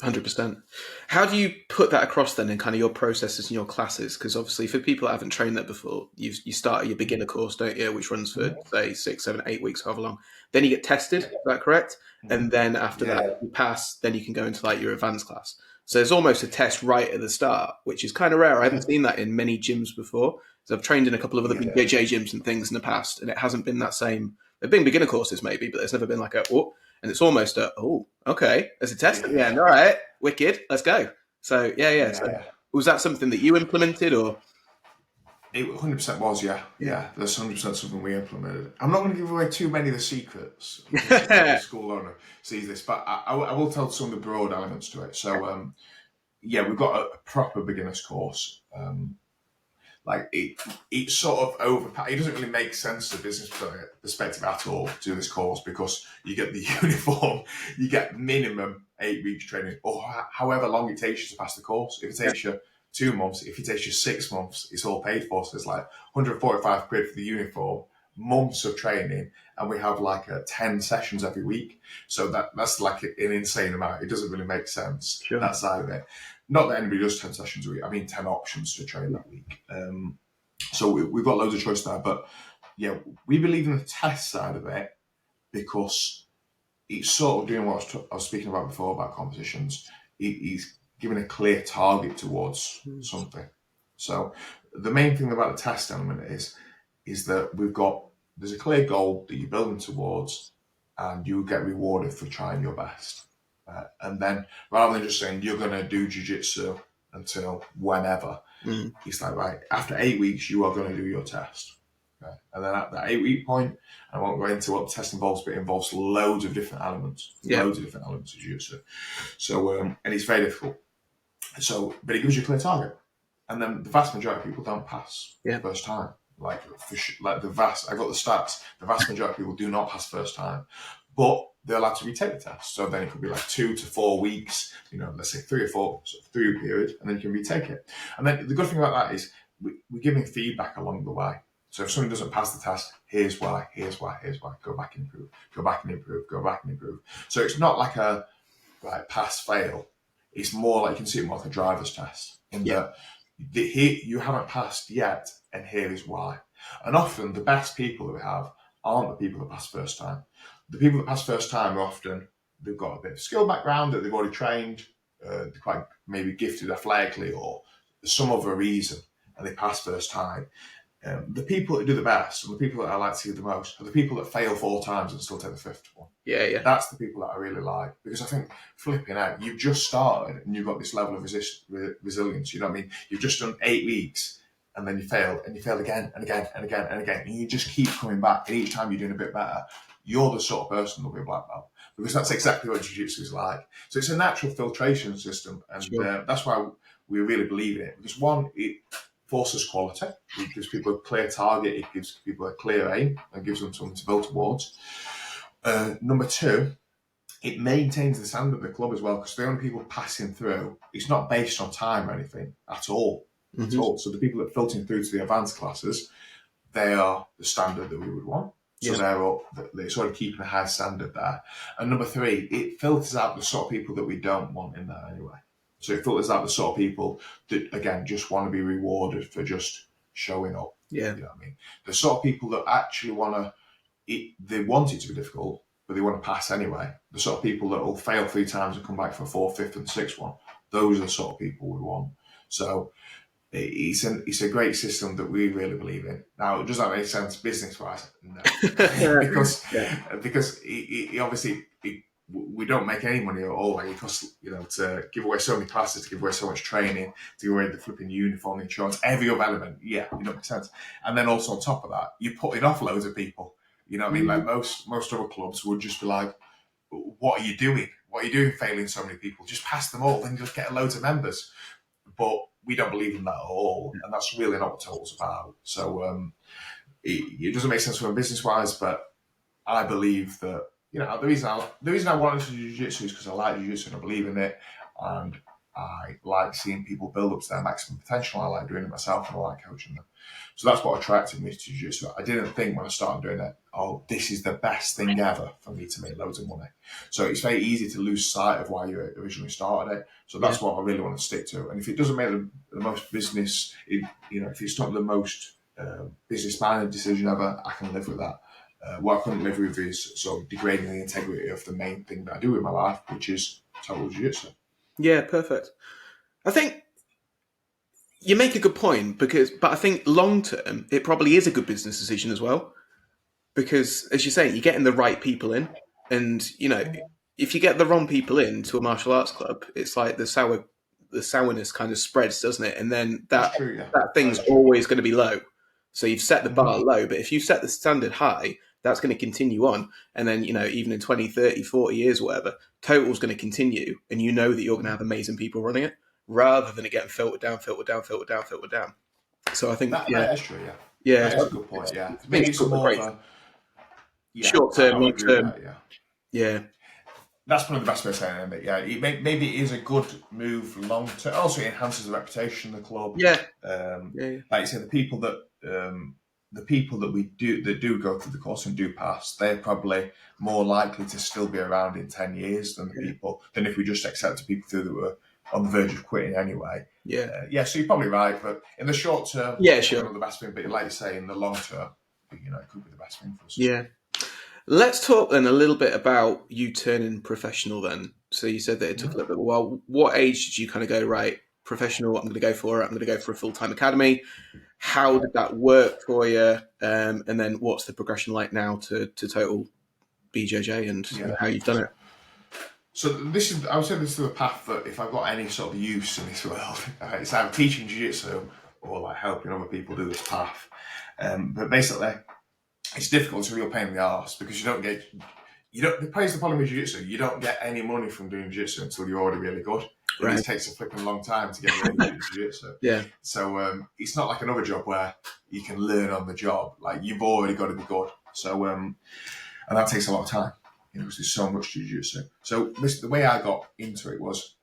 100%. How do you put that across then in kind of your processes and your classes? Because obviously for people that haven't trained that before, you start your beginner course, don't you, which runs for, say, 6, 7, 8 weeks, however long. Then you get tested, is that correct? And then after that, if you pass, then you can go into like your advanced class. So there's almost a test right at the start, which is kind of rare. I haven't seen that in many gyms before. So I've trained in a couple of other BJJ gyms and things in the past, and it hasn't been that same. There've been beginner courses maybe, but there's never been like and it's almost okay, there's a test at the end. All right, wicked, let's go. So So was that something that you implemented, or? It 100% was, yeah. There's 100% something we implemented. I'm not going to give away too many of the secrets. The school owner sees this, but I will tell some of the broad elements to it. So, we've got a proper beginner's course. It's sort of overpacked. It doesn't really make sense to business perspective at all to do this course, because you get the uniform, you get minimum 8 weeks training, or however long it takes you to pass the course. If it takes you 2 months, if it takes you 6 months, it's all paid for. So it's like 145 quid for the uniform, months of training, and we have 10 sessions every week. So that's like an insane amount. It doesn't really make sense, that side of it. Not that anybody does 10 sessions a week. I mean, 10 options to train that week. So we've got loads of choice there. But yeah, we believe in the test side of it, because it's sort of doing what I was speaking about before about competitions. He's giving a clear target towards something. So the main thing about the test element is that there's a clear goal that you're building towards, and you get rewarded for trying your best. And then rather than just saying you're going to do jiu-jitsu until whenever, it's like, right, after 8 weeks, you are going to do your test. Okay? And then at that 8 week point, I won't go into what the test involves, but it involves loads of different elements, loads of different elements of jiu-jitsu. So, and it's very difficult. So, but it gives you a clear target. And then the vast majority of people don't pass the first time. I've got the stats, the vast majority of people do not pass first time, but they're allowed to retake the test. So then it could be 2 to 4 weeks, let's say 3 or 4, so 3 period, and then you can retake it. And then the good thing about that is we're giving feedback along the way. So if someone doesn't pass the test, here's why, go back and improve, go back and improve, go back and improve. So it's not like a pass, fail. It's more like, you can see it more like a driver's test. That you haven't passed yet, and here is why. And often the best people that we have aren't the people that pass first time. The people that pass first time are often, they've got a bit of skill background, that they've already trained, they're quite maybe gifted athletically or some other reason, and they pass first time. The people that do the best, and the people that I like to see the most, are the people that fail 4 times and still take the 5th one. That's the people that I really like, because I think, flipping out, you've just started and you've got this level of resilience. You know what I mean? You've just done 8 weeks, and then you failed, and you failed again and again and again and again, and you just keep coming back, and each time you're doing a bit better. You're the sort of person that'll be a black belt, because that's exactly what jiu-jitsu is like. So it's a natural filtration system, and that's why we really believe in it. Because one, it forces quality. It gives people a clear target. It gives people a clear aim, and gives them something to build towards. Number 2, it maintains the standard of the club as well, because the only people passing through, it's not based on time or anything at all. At all. So the people that filter through to the advanced classes, they are the standard that we would want. So they're sort of keeping a high standard there. And number 3, it filters out the sort of people that we don't want in there anyway. So it filters out the sort of people that, again, just want to be rewarded for just showing up. You know what I mean? The sort of people that actually they want it to be difficult, but they want to pass anyway. The sort of people that will fail 3 times and come back for 4th, 5th, and 6th one. Those are the sort of people we want. So it's a great system that we really believe in. Now, does that make sense business-wise? No, because it obviously we don't make any money at all. It costs, to give away so many classes, to give away so much training, to give away the flipping uniform, the insurance, every other element. Yeah, it don't make sense. And then also on top of that, you're putting off loads of people. You know what I mean? Like most other clubs would just be like, "What are you doing? What are you doing, failing so many people? Just pass them all, then you'll get loads of members." But we don't believe in that at all, and that's really not what Total's about. So it doesn't make sense from a business-wise, but I believe that the reason I wanted to do jiu-jitsu is because I like jiu-jitsu and I believe in it, and I like seeing people build up to their maximum potential. I like doing it myself, and I like coaching them. So that's what attracted me to jiu-jitsu. I didn't think when I started doing it, oh, this is the best thing ever for me to make loads of money. So it's very easy to lose sight of why you originally started it. So that's what I really want to stick to. And if it doesn't make the most business, if it's not the most business-minded decision ever, I can live with that. What I couldn't live with is sort of degrading the integrity of the main thing that I do in my life, which is total jiu-jitsu. Yeah, perfect. I think you make a good point but I think long term it probably is a good business decision as well, because as you say, you're getting the right people in, and if you get the wrong people into a martial arts club, it's like the sourness kind of spreads, doesn't it? And then That's true, yeah. that thing's always going to be low. So you've set the bar low, but if you set the standard high, that's going to continue on. And then, even in 20, 30, 40 years, whatever, total's going to continue. And you know that you're going to have amazing people running it, rather than it getting filtered down. So I think, that is true, yeah. Yeah. That's a good point, yeah. Maybe it's more of a... Yeah, short term, long term. Yeah. That's one of the best ways of saying it. Yeah, maybe it is a good move long term. Also, it enhances the reputation of the club. Yeah. Like you say, the people that we do go through the course and do pass, they're probably more likely to still be around in 10 years than if we just accepted people through that were on the verge of quitting anyway. Yeah. So you're probably right, but in the short term, sure, not the best thing. But like you say, in the long term, it could be the best thing for us. Yeah. Let's talk then a little bit about you turning professional then. So you said that it took a little bit of a while. What age did you kind of go, right, professional, I'm going to go for it, I'm going to go for a full-time academy? How did that work for you? And then what's the progression like now to total BJJ and how you've done it? So I would say this is the path that if I've got any sort of use in this world, it's either teaching jiu-jitsu or like helping other people do this path. But basically, it's difficult. It's a real pain in the arse because the problem with jiu-jitsu, you don't get any money from doing jiu-jitsu until you're already really good. Right. It takes a flipping long time to get really good at jiu-jitsu. Yeah. So it's not like another job where you can learn on the job. Like you've already got to be good. So and that takes a lot of time. Because there's so much jiu-jitsu. So the way I got into it was,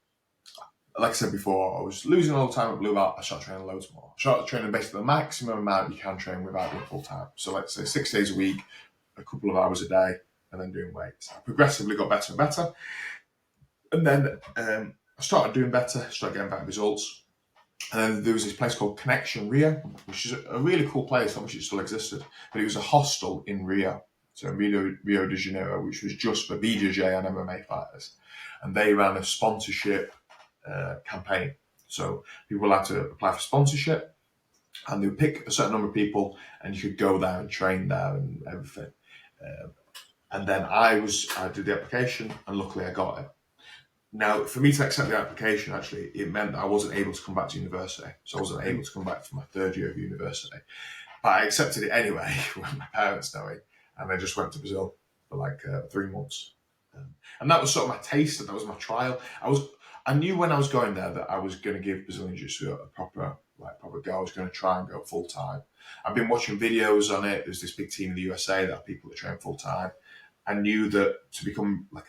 like I said before, I was losing all the time at blue belt. I started training loads more. I started training basically the maximum amount you can train without being full time. So let's say 6 days a week, a couple of hours a day, and then doing weights. I progressively got better and better. And then I started doing better, started getting better results. And then there was this place called Connection Rio, which is a really cool place. I wish it still existed. But it was a hostel in Rio. So in Rio de Janeiro, which was just for BJJ and MMA fighters. And they ran a sponsorship campaign. So people had to apply for sponsorship and they would pick a certain number of people and you could go there and train there and everything. And then I did the application and luckily I got it. Now, for me to accept the application, actually, it meant that I wasn't able to come back to university. So I wasn't able to come back for my third year of university. But I accepted it anyway, with my parents knowing. And I just went to Brazil for like 3 months. And that was sort of my taste, that was my trial. I knew when I was going there that I was going to give Brazilian Jiu-Jitsu a proper go. I was going to try and go full time. I've been watching videos on it. There's this big team in the USA that have people that train full time. I knew that to become one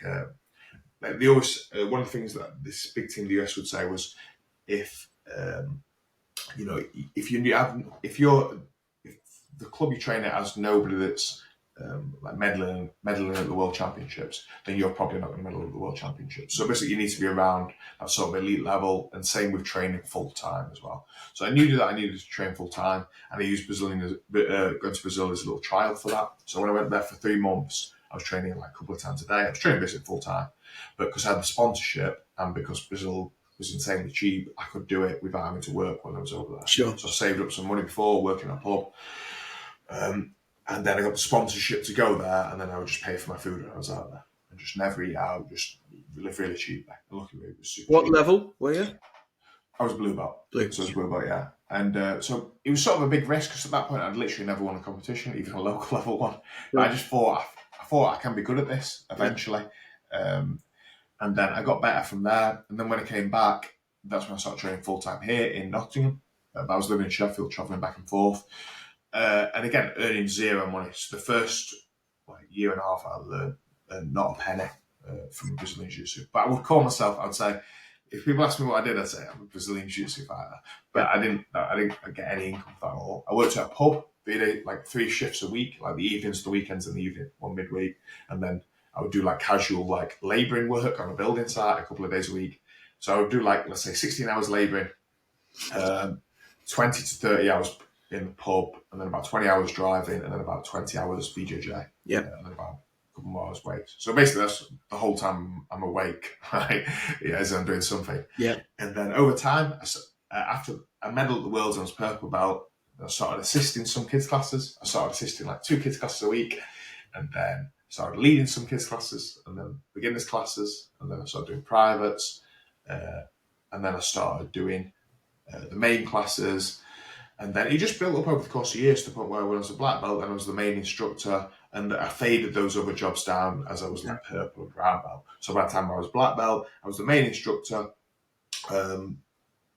of the things that this big team in the US would say was if the club you train at has nobody that's meddling at the World Championships, then you're probably not going to medal at the World Championships. So basically, you need to be around that sort of elite level, and same with training full time as well. So I knew that I needed to train full time, and I used going to Brazil as a little trial for that. So when I went there for 3 months, I was training like a couple of times a day. I was training basically full time, but because I had the sponsorship and because Brazil was insanely cheap, I could do it without having to work when I was over there. Sure. So I saved up some money before working at a pub. And then I got the sponsorship to go there, and then I would just pay for my food when I was out there. And just never eat out, just live really cheap. And luckily it was super What cheap. level were you? I was blue belt. So I was blue belt, yeah. And so it was sort of a big risk, because at that point I'd literally never won a competition, even a local level one. But I just thought I can be good at this eventually. And then I got better from there. And then when I came back, that's when I started training full-time here in Nottingham. I was living in Sheffield, travelling back and forth. And again, earning zero money. So the first year and a half I learned not a penny from Brazilian Jiu-Jitsu. But I would call myself, I'd say, if people ask me what I did, I'd say I'm a Brazilian Jiu-Jitsu fighter. But I didn't get any income from that at all. I worked at a pub, like 3 shifts a week, like the evenings, the weekends, and the evening, one midweek. And then I would do like casual like labouring work on a building site a couple of days a week. So I would do like, let's say 16 hours labouring, 20 to 30 hours in the pub, and then about 20 hours driving, and then about 20 hours BJJ. Yeah. And then about a couple more hours weights. So basically that's the whole time I'm awake, right? Yeah, as I'm doing something. Yeah. And then over time, after I medalled at the Worlds and I was purple belt, I started assisting some kids' classes. I started assisting like 2 kids' classes a week, and then started leading some kids' classes, and then beginners' classes, and then I started doing privates, and then I started doing the main classes, and then it just built up over the course of years to the point where when I was a black belt, then I was the main instructor, and I faded those other jobs down as I was like purple and brown belt. So by the time I was black belt, I was the main instructor,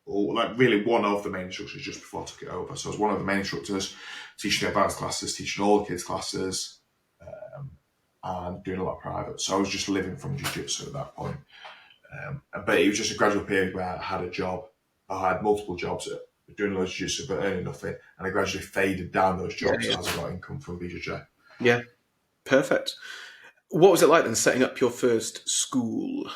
or like really one of the main instructors just before I took it over. So I was one of the main instructors, teaching advanced classes, teaching all the kids' classes, and doing a lot of private. So I was just living from jiu-jitsu at that point. But it was just a gradual period where I had a job. I had multiple jobs doing loads of jiu-jitsu but earning nothing, and I gradually faded down those jobs as I got income from BJJ. Yeah, perfect. What was it like then setting up your first school?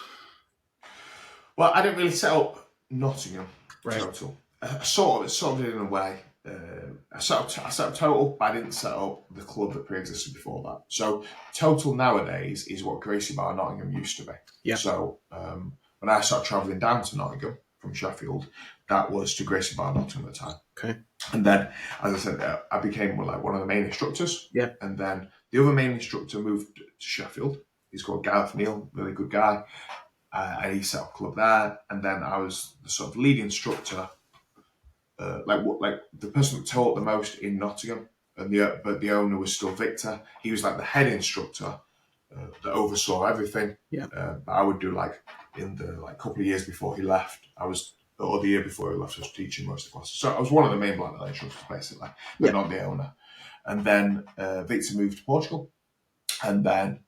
Well, I didn't really set up Nottingham Right. Total. I sort of did in a way. I set up Total, but I didn't set up the club that pre-existed before that. So Total nowadays is what Gracie Bar Nottingham used to be. Yeah. So when I started travelling down to Nottingham from Sheffield, that was to Gracie Bar Nottingham at the time. Okay. And then, as I said, I became like one of the main instructors. Yeah. And then the other main instructor moved to Sheffield. He's called Gareth Neal, really good guy. And he set up a club there. And then I was the sort of lead instructor, like the person that taught the most in Nottingham. But the owner was still Victor. He was like the head instructor that oversaw everything. Yeah. But I would do like in the couple of years before he left, or the year before he left, I was teaching most of the classes. So I was one of the main black belt instructors basically, but not the owner. And then Victor moved to Portugal, and then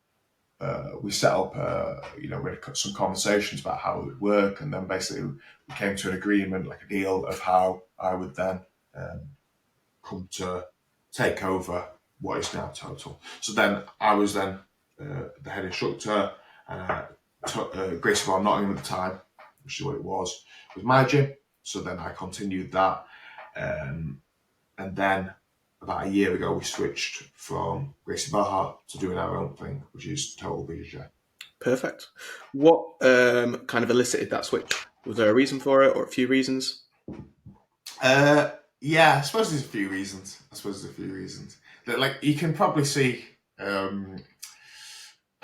we set up, we had some conversations about how it would work, and then basically we came to an agreement, like a deal of how I would then come to take over what is now Total. So then I was then the head instructor, Gracie Bar Nottingham at the time, which is what it was my gym. So then I continued that, and then about a year ago we switched from Gracie Bar to doing our own thing, which is Total BJJ. Perfect. What kind of elicited that switch? Was there a reason for it, or a few reasons? Yeah, I suppose there's a few reasons. That, like, you can probably see. I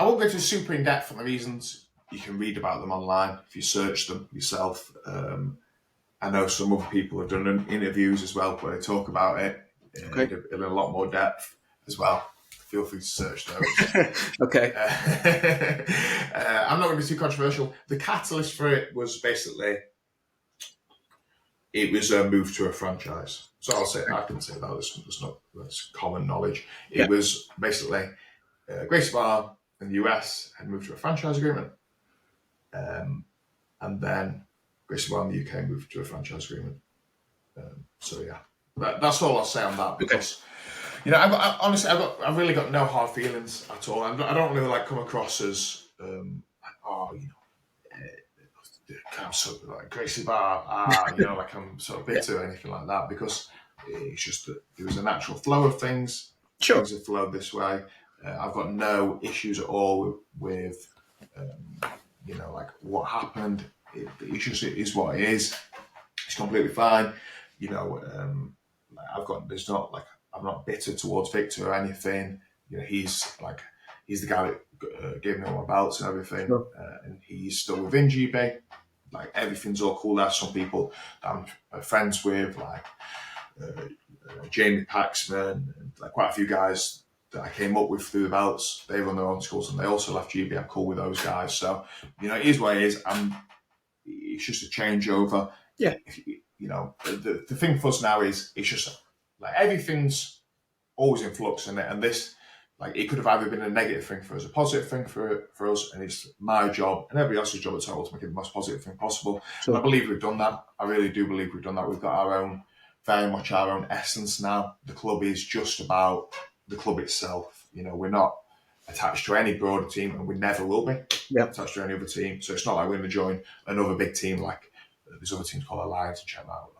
won't go into super in depth on the reasons. You can read about them online if you search them yourself. I know some other people have done interviews as well where they talk about it in a lot more depth as well. Feel free to search those. Okay. I'm not going to be too controversial. The catalyst for it was basically it was a move to a franchise. So I can say that that's common knowledge. It was basically Gracie Bar in the US had moved to a franchise agreement, and then Gracie Bar in the UK moved to a franchise agreement. So yeah, that's all I'll say on that, because I've really got no hard feelings at all. I don't really come across as I'm sort of like Gracie Bar, I'm sort of bitter or anything like that, because it's just that there was a natural flow of things. Sure. Things have flowed this way. I've got no issues at all with what happened. It is what it is. It's completely fine. I'm not bitter towards Victor or anything. He's the guy that gave me all my belts and everything, and he's still within GB. Like, everything's all cool. There's some people that I'm friends with, like Jamie Paxman, and quite a few guys that I came up with through the belts. They run their own schools and they also left GB. I'm cool with those guys. So, it is what it is. It's just a changeover. Yeah. The thing for us now is it's just like everything's always in flux, and this Like, it could have either been a negative thing for us, a positive thing for us, and it's my job and everybody else's job at Total to make it the most positive thing possible. Sure. And I believe we've done that. I really do believe we've done that. We've got our own, very much our own essence now. The club is just about the club itself. You know, we're not attached to any broader team, and we never will be attached to any other team. So it's not like we're going to join another big team like there's other teams called Alliance and check that out.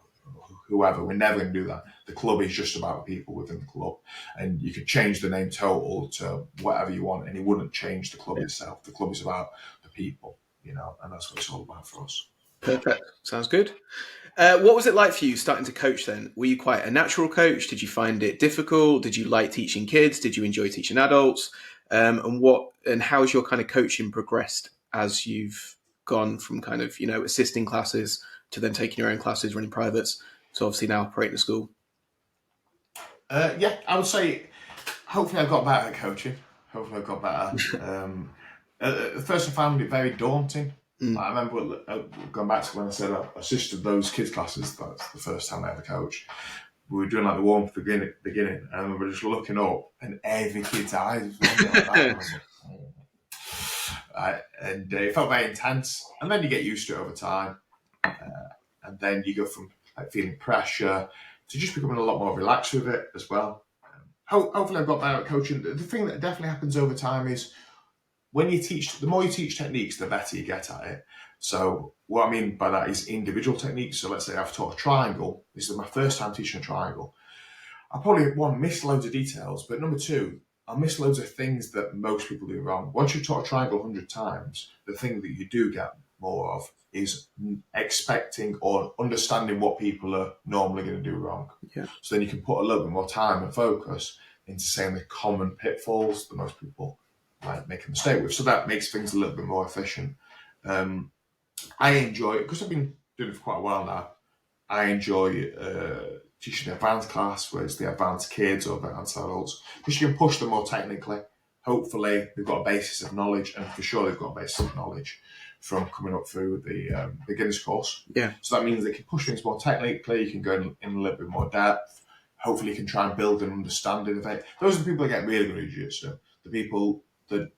Whoever, we're never going to do that. The club is just about the people within the club, and you could change the name Total to whatever you want, and it wouldn't change the club itself. The club is about the people, you know, and that's what it's all about for us. Perfect. Sounds good. What was it like for you starting to coach then? Were you quite a natural coach? Did you find it difficult? Did you like teaching kids? Did you enjoy teaching adults? And how's your kind of coaching progressed as you've gone from kind of, you know, assisting classes to then taking your own classes, running privates, so obviously now operating the school? Yeah, I would say hopefully I got better at coaching. Hopefully I got better. At first I found it very daunting. I remember going back to when I said I assisted those kids' classes. That's the first time I ever coached. We were doing like the warm-up beginning, and I remember just looking up, and every kid's eyes was on me like that. And it felt very intense. And then you get used to it over time, and then you go from like feeling pressure to just becoming a lot more relaxed with it as well. Hopefully I've got better at coaching. The thing that definitely happens over time is when you teach, the more you teach techniques, the better you get at it. So what I mean by that is individual techniques. So let's say I've taught a triangle. This is my first time teaching a triangle. I probably, one, miss loads of details, but number two, I miss loads of things that most people do wrong. Once you've taught a triangle 100 times, the thing that you do get more of is expecting or understanding what people are normally going to do wrong. Yeah. So then you can put a little bit more time and focus into saying the common pitfalls that most people might make a mistake with. So that makes things a little bit more efficient. I enjoy it because I've been doing it for quite a while now. I enjoy teaching the advanced class, where it's the advanced kids or advanced adults, because you can push them more technically. Hopefully, they've got a basis of knowledge, and for sure they've got a basis of knowledge from coming up through the beginners course. Yeah. So that means they can push things more technically. You can go in a little bit more depth. Hopefully, you can try and build an understanding of it. Those are the people that get really good at jiu-jitsu. The people that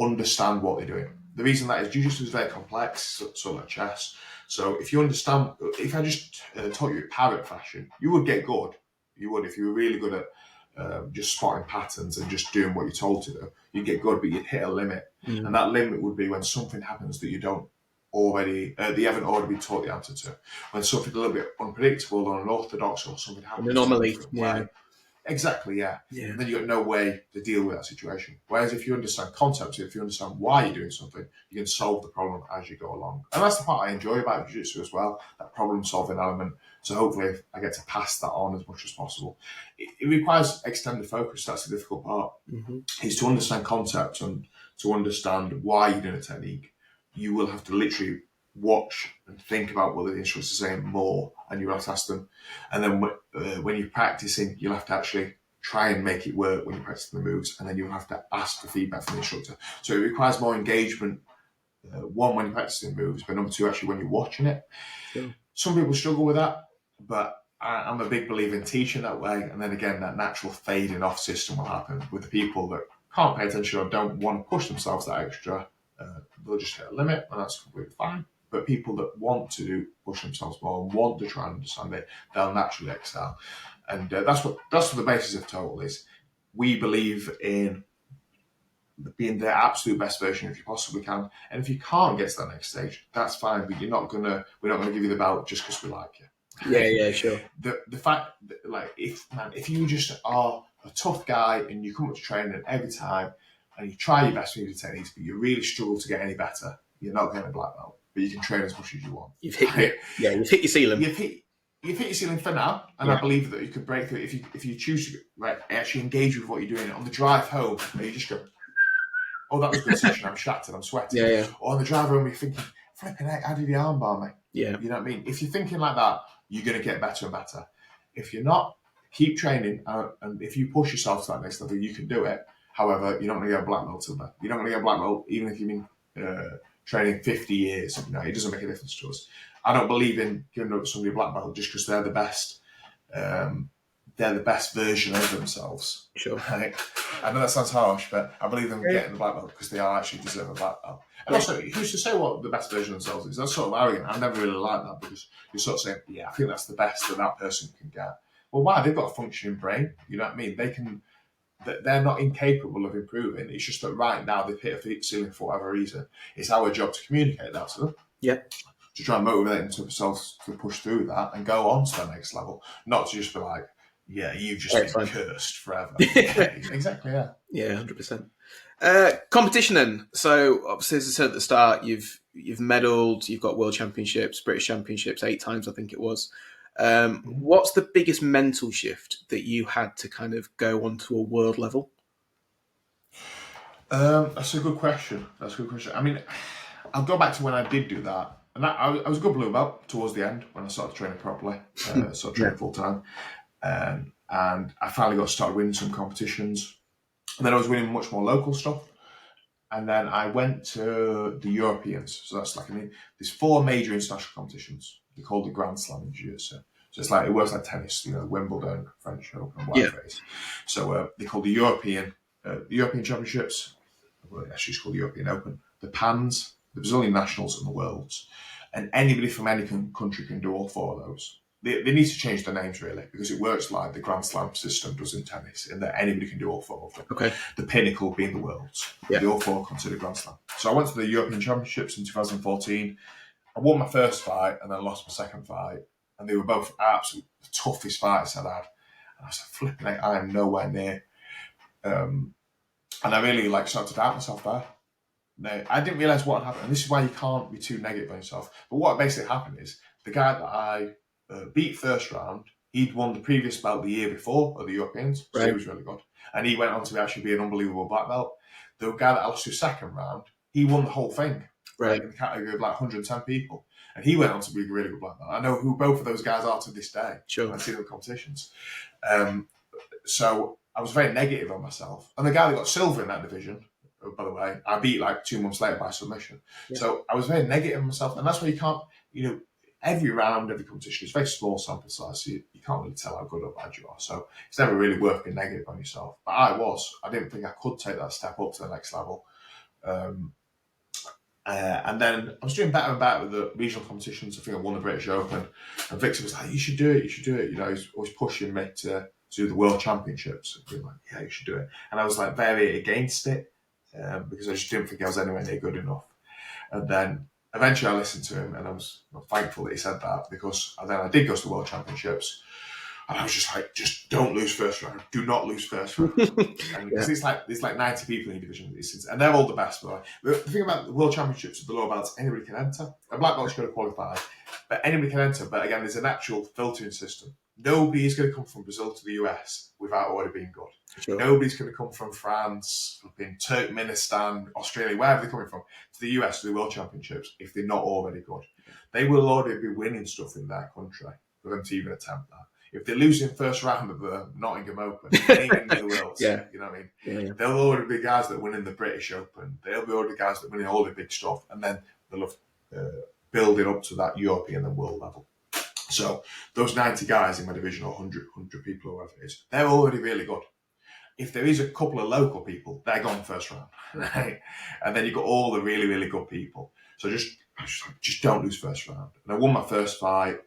understand what they're doing. The reason that is jiu-jitsu is very complex, sort of like chess. So if you understand, if I just taught you in parrot fashion, you would get good. You would, if you were really good at just spotting patterns and just doing what you're told to do, you'd get good, but you'd hit a limit. And that limit would be when something happens that you don't already, that you haven't already been taught the answer to. When something a little bit unpredictable or unorthodox or something happens. An anomaly. Yeah. Exactly, yeah. Yeah. And then you've got no way to deal with that situation. Whereas if you understand concepts, if you understand why you're doing something, you can solve the problem as you go along. And that's the part I enjoy about jiu-jitsu as well, that problem-solving element. So hopefully I get to pass that on as much as possible. It requires extended focus. That's the difficult part, is to understand concepts and to understand why you're doing a technique. You will have to literally watch and think about what the instructors are saying more, and you have to ask them. And then when you're practicing, you'll have to actually try and make it work when you're practicing the moves, and then you'll have to ask for feedback from the instructor. So it requires more engagement, one, when you're practicing moves, but number two, actually when you're watching it. Sure. Some people struggle with that, but I'm a big believer in teaching that way, and then again, that natural fading off system will happen with the people that can't pay attention or don't want to push themselves that extra. They'll just hit a limit, and that's completely fine. But people that want to push themselves more and want to try and understand it, they'll naturally excel. And that's what the basis of Total is. We believe in being the absolute best version if you possibly can. And if you can't get to that next stage, that's fine. But we're not gonna give you the belt just because we like you. Yeah, sure. The fact that, like, if you just are a tough guy and you come up to training every time and you try your best with your techniques, but you really struggle to get any better, you're not getting a black belt. But you can train as much as you want. You've hit your ceiling. You've hit your ceiling for now, and I believe that you could break through if you choose to actually engage with what you're doing. On the drive home, you just go, "Oh, that was a good session. I'm shattered. I'm sweating." Yeah. Or on the drive home, you're thinking, "Flipping heck, how did the arm bar me?" Yeah. You know what I mean? If you're thinking like that, you're going to get better and better. If you're not, keep training, and if you push yourself to that next level, you can do it. However, you're not going to get a black belt till then. You're not going to get a black belt even if you've been training 50 years. You know, it doesn't make a difference to us. I don't believe in giving up somebody a black belt just because they're the best. they're the best version of themselves. Sure. Right? I know that sounds harsh, but I believe them getting the black belt because they are actually deserve a black belt. And also, who's to say what the best version of themselves is? That's sort of arrogant. I've never really liked that because you're sort of saying, yeah, I think that's the best that person can get. Well, why? They've got a functioning brain. You know what I mean? They're not incapable of improving. It's just that right now they've hit a ceiling for whatever reason. It's our job to communicate that to them. Yeah. To try and motivate themselves to push through that and go on to the next level. Not to just be like, yeah, you've just been cursed forever. Yeah, exactly, yeah. Yeah, 100%. Competition then. So obviously, as I said at the start, you've medalled, you've got World Championships, British Championships 8 times, I think it was. What's the biggest mental shift that you had to kind of go onto a world level? That's a good question. I mean, I'll go back to when I did do that. And I was a good blue belt towards the end when I started training properly, started training full time. And I finally started winning some competitions. And then I was winning much more local stuff. And then I went to the Europeans. So that's there's 4 major international competitions. They're called the Grand Slam in Jiu-Jitsu. So it works like tennis, Wimbledon, French Open, whatever it is. So they're called the European Championships. Well, actually, it's called the European Open. The PANs, the Brazilian Nationals, and the Worlds. And anybody from any country can do all 4 of those. They need to change their names, really, because it works like the Grand Slam system does in tennis, in that anybody can do all 4 of them. Okay. The pinnacle being the Worlds. Yeah. They all 4 considered Grand Slam. So I went to the European Championships in 2014. I won my first fight and then lost my second fight. And they were both absolutely the toughest fights I'd had. And I was like, flipping it, I am nowhere near. And I really started to doubt myself there. No, I didn't realise what had happened. And this is why you can't be too negative on yourself. But what basically happened is the guy that I beat first round, he'd won the previous belt the year before at the Europeans, so he was really good. And he went on to actually be an unbelievable black belt. The guy that I lost to second round, he won the whole thing. Right. In the category of 110 people. And he went on to be a really good black belt. I know who both of those guys are to this day. Sure. I see them in competitions. So I was very negative on myself. And the guy that got silver in that division, by the way, I beat 2 months later by submission. Yeah. So I was very negative on myself. And that's why you can't, every round, every competition is very small sample size. So you can't really tell how good or bad you are. So it's never really worth being negative on yourself. But I didn't think I could take that step up to the next level. And then I was doing better and better with the regional competitions. I think I won the British Open. And Victor was like, you should do it. He's always pushing me to do the World Championships. And being like, yeah, you should do it. And I was very against it because I just didn't think I was anywhere near good enough. And then eventually I listened to him and I was thankful that he said that because then I did go to the World Championships. And I was just like, just don't lose first round. Do not lose first round. And because there's 90 people in your division. And they're all the best, by the way. The thing about the World Championships with the lower belts, anybody can enter. A black belt's going to qualify, but anybody can enter. But again, there's an actual filtering system. Nobody is going to come from Brazil to the US without already being good. Sure. Nobody's going to come from France, Turkmenistan, Australia, wherever they're coming from, to the US to the World Championships if they're not already good. They will already be winning stuff in their country for them to even attempt that. If they're losing first round of the Nottingham Open, they ain't in the world. Yeah. You know what I mean? Yeah. They'll already be guys that win in the British Open. They'll be already guys that win all the big stuff. And then they'll build it up to that European and world level. So those 90 guys in my division, or 100 people or whatever it is, they're already really good. If there is a couple of local people, they're gone first round. Right? And then you've got all the really, really good people. So just don't lose first round. And I won my first fight.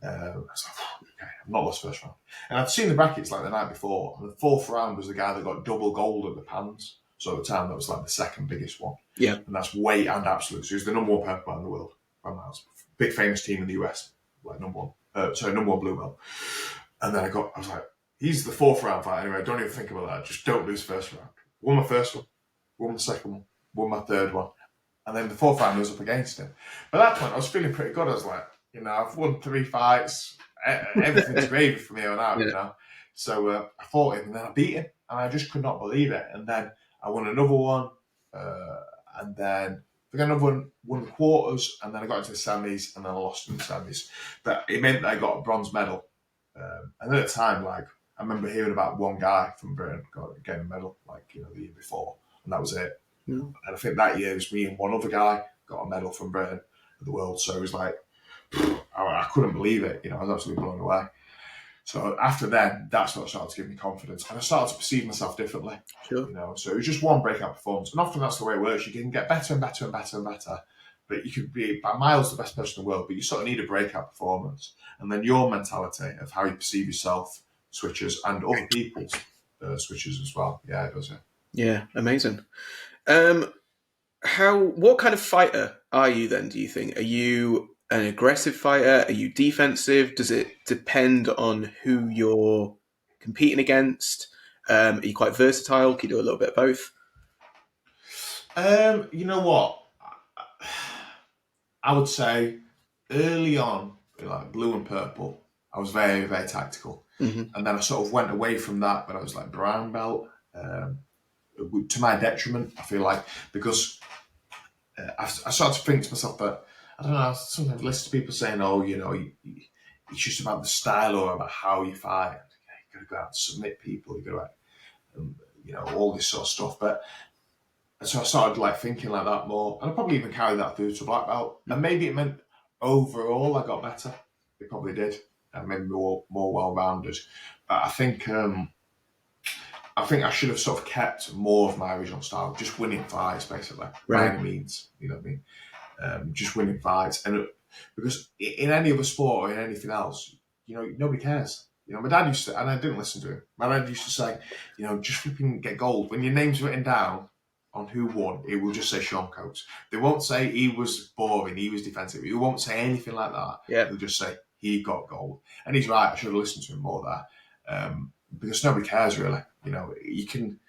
I was like, okay, I've not lost first round. And I'd seen the brackets the night before. And the 4th round was the guy that got double gold at the PANs. So at the time, that was the second biggest one. Yeah. And that's weight and absolute. So he was the number 1 purple belt in the world. Big famous team in the US. Number 1 blue belt. And then I was like, he's the 4th round fight. Anyway, don't even think about that. Just don't lose first round. Won my first one. Won my second one. Won my third one. And then the 4th round I was up against him. But at that point, I was feeling pretty good. I was like, I've won 3 fights. Everything's gravy from here on out, So I fought him and then I beat him. And I just could not believe it. And then I won another one. And then I got another one, won the quarters. And then I got into the semis. And then I lost in the semis. But it meant that I got a bronze medal. And at the time, I remember hearing about one guy from Britain getting a medal, the year before. And that was it. Yeah. And I think that year it was me and one other guy got a medal from Britain at the World. So it was I couldn't believe it. I was absolutely blown away. So after then, that's what started to give me confidence, and I started to perceive myself differently. Sure. So it was just one breakout performance, and often that's the way it works. You can get better and better and better and better, but you could be by miles the best person in the world, but you sort of need a breakout performance, and then your mentality of how you perceive yourself switches, and other people's switches as well. Yeah, it does. Yeah, amazing. What kind of fighter are you then, do you think? Are you an aggressive fighter? Are you defensive? Does it depend on who you're competing against? Are you quite versatile? Can you do a little bit of both? You know what? I would say early on, like blue and purple, I was very, very tactical. Mm-hmm. And then I sort of went away from that when I was like brown belt, to my detriment, I feel like, because I started to think to myself that, I don't know, I sometimes listen to people saying, oh, it's just about the style or about how you fight. You've got to go out and submit people, you've got to, all this sort of stuff. But so I started like thinking like that more, and I probably even carried that through to black belt. And maybe it meant overall I got better. It probably did, and maybe more well-rounded. But I think I should have sort of kept more of my original style, just winning fights basically, by any means. You know what I mean? Just winning fights, and because in any other sport or in anything else, nobody cares. My dad used to, and I didn't listen to him. My dad used to say, just flipping get gold. When your name's written down on who won, it will just say Sean Coates. They won't say he was boring, he was defensive. He won't say anything like that. Yeah. They'll just say he got gold. And he's right, I should have listened to him more there. Because nobody cares really. You can,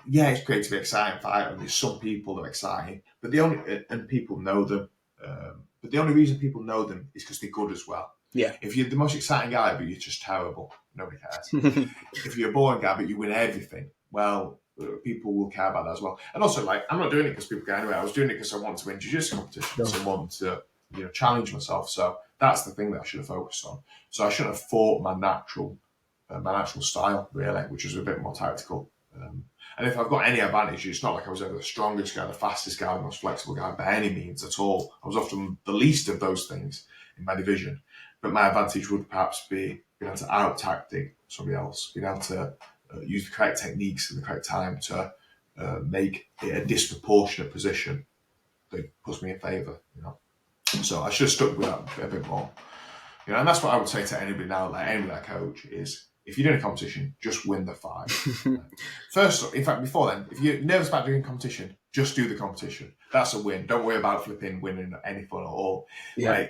it's great to be exciting fighter, and there's some people that are exciting, but and people know them. But the only reason people know them is because they're good as well. Yeah. If you're the most exciting guy, but you're just terrible, nobody cares. If you're a boring guy, but you win everything, well, people will care about that as well. And also, like, I'm not doing it because people care anyway. I was doing it because I wanted to win jiu-jitsu competitions and wanted to, challenge myself. So that's the thing that I should have focused on. So I shouldn't have fought my natural style, really, which was a bit more tactical. And if I've got any advantage, it's not like I was ever the strongest guy, the fastest guy, the most flexible guy by any means at all. I was often the least of those things in my division. But my advantage would perhaps be being able to out-tactic somebody else, being able to use the correct techniques at the correct time to make it a disproportionate position that puts me in favour. So I should have stuck with that a bit more. And that's what I would say to anybody now, like anybody that I coach, is if you're doing a competition, just win the fight. First, in fact, before then, if you're nervous about doing competition, just do the competition. That's a win. Don't worry about flipping winning any fun at all. Yeah. Like,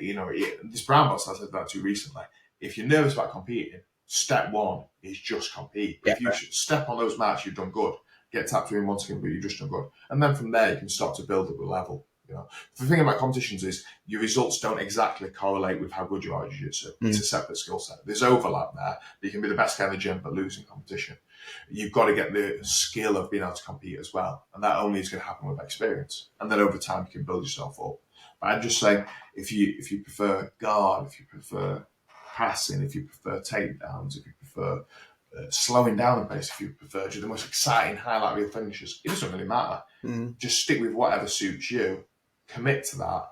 this brown belt, I said that to you recently. If you're nervous about competing, step one is just compete. Yeah. If you step on those mats, you've done good. Get tapped in once again, but you've just done good. And then from there, you can start to build up the level. The thing about competitions is your results don't exactly correlate with how good you are at jiu-jitsu. It's a separate skill set. There's overlap there. You can be the best guy in the gym but lose in competition. You've got to get the skill of being able to compete as well, and that only is going to happen with experience. And then over time, you can build yourself up. But I'd just say if you prefer guard, if you prefer passing, if you prefer takedowns, if you prefer slowing down the pace, if you prefer the most exciting highlight reel finishes, it doesn't really matter. Just stick with whatever suits you. Commit to that,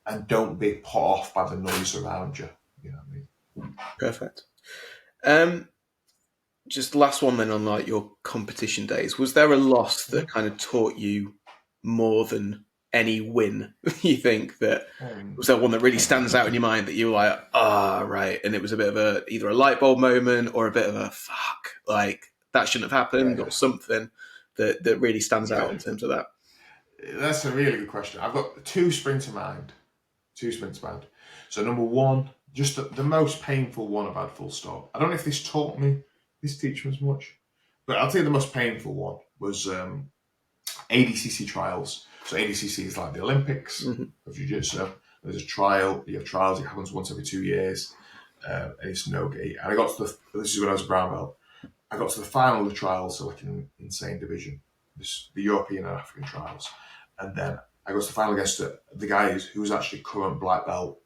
and don't be put off by the noise around you. You know what I mean? Perfect. Just last one then on like your competition days. Was there a loss that kind of taught you more than any win? You think that was there one that really stands out in your mind that you were like, right, and it was a bit of either a light bulb moment or a bit of a fuck, like that shouldn't have happened, or something that really stands out in terms of that? That's a really good question. I've got two spring to mind. So number one, just the most painful one I've had, full stop. I don't know if this taught me, this teach me as much, but I'll tell you the most painful one was ADCC trials. So ADCC is like the Olympics of Jiu-Jitsu. There's a trial, you have trials, it happens once every 2 years, and it's no gate. And I got to this is when I was a brown belt, I got to the final of the trials, so like an insane division, the European and African trials. And then I got to the final against the guy who's actually current black belt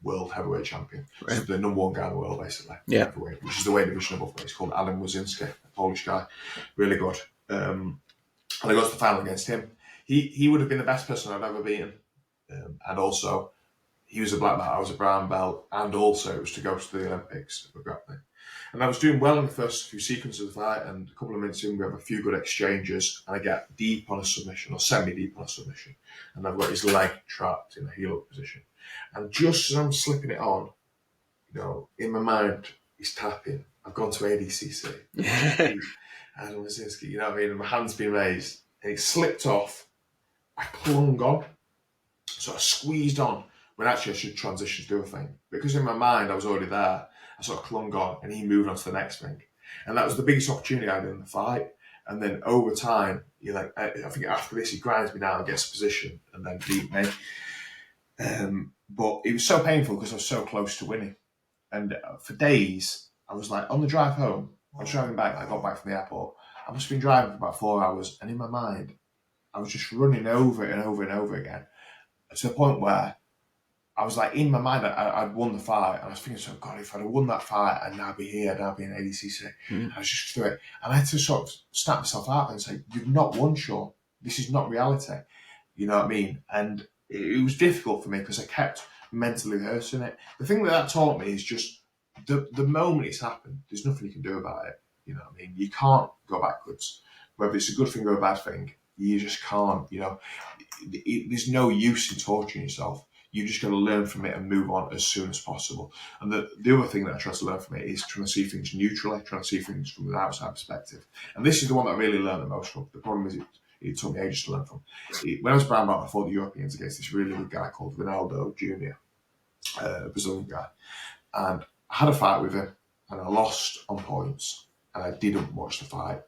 world heavyweight champion. Right. So the number one guy in the world, basically. Yeah. Heavyweight, which is the weight division above me. He's called Adam Wazinski, a Polish guy. Really good. And I got to the final against him. He would have been the best person I've ever beaten. And also, he was a black belt, I was a brown belt. And also, it was to go to the Olympics for grappling. And I was doing well in the first few sequences of the fight, and a couple of minutes in, we have a few good exchanges, and I get deep on a submission, or semi-deep on a submission, and I've got his leg trapped in a heel-up position. And just as I'm slipping it on, in my mind, he's tapping. I've gone to ADCC. Adam Wazinski, you know what I mean? And my hand's been raised, and it slipped off. I clung on, so I squeezed on when actually I should transition to do a thing. Because in my mind, I was already there. I sort of clung on, and he moved on to the next thing. And that was the biggest opportunity I had in the fight. And then over time, I think after this, he grinds me down, gets a position, and then beat me. But it was so painful because I was so close to winning. And for days, I was like, on the drive home, I was driving back, I got back from the airport. I must have been driving for about 4 hours, and in my mind, I was just running over it and over and over again, to the point where I was like, in my mind, I'd won the fight, and I was thinking, so God, if I'd have won that fight, I'd now be here, I'd now be in ADCC. I was just through it. And I had to sort of snap myself out and say, you've not won, Sean. This is not reality. You know what I mean? And it was difficult for me because I kept mentally rehearsing it. The thing that taught me is just the moment it's happened, there's nothing you can do about it. You know what I mean? You can't go backwards. Whether it's a good thing or a bad thing, you just can't. There's no use in torturing yourself. You just got to learn from it and move on as soon as possible. And the other thing that I try to learn from it is trying to see things neutrally, trying to see things from the outside perspective. And this is the one that I really learned the most from. The problem is it took me ages to learn from. When I was brown belt, I fought the Europeans against this really good guy called Ronaldo Jr., a Brazilian guy. And I had a fight with him, and I lost on points, and I didn't watch the fight.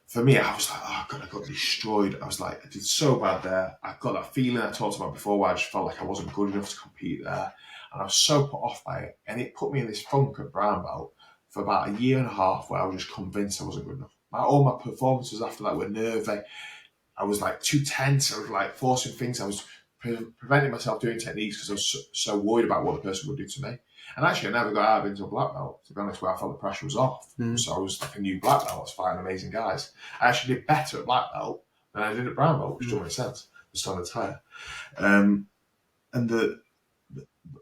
For me, I was like, oh God, I got destroyed. I was like, I did so bad there. I got that feeling I talked about before where I just felt like I wasn't good enough to compete there. And I was so put off by it. And it put me in this funk at brown belt for about a year and a half where I was just convinced I wasn't good enough. All my performances after that were nervy. I was like too tense. I was like forcing things. I was preventing myself doing techniques because I was so worried about what the person would do to me. And actually, I never got out of into a black belt, to be honest, where I felt the pressure was off. So I was like a new black belt. I was fighting amazing guys. I actually did better at black belt than I did at brown belt, which doesn't make sense. The standard's higher. And then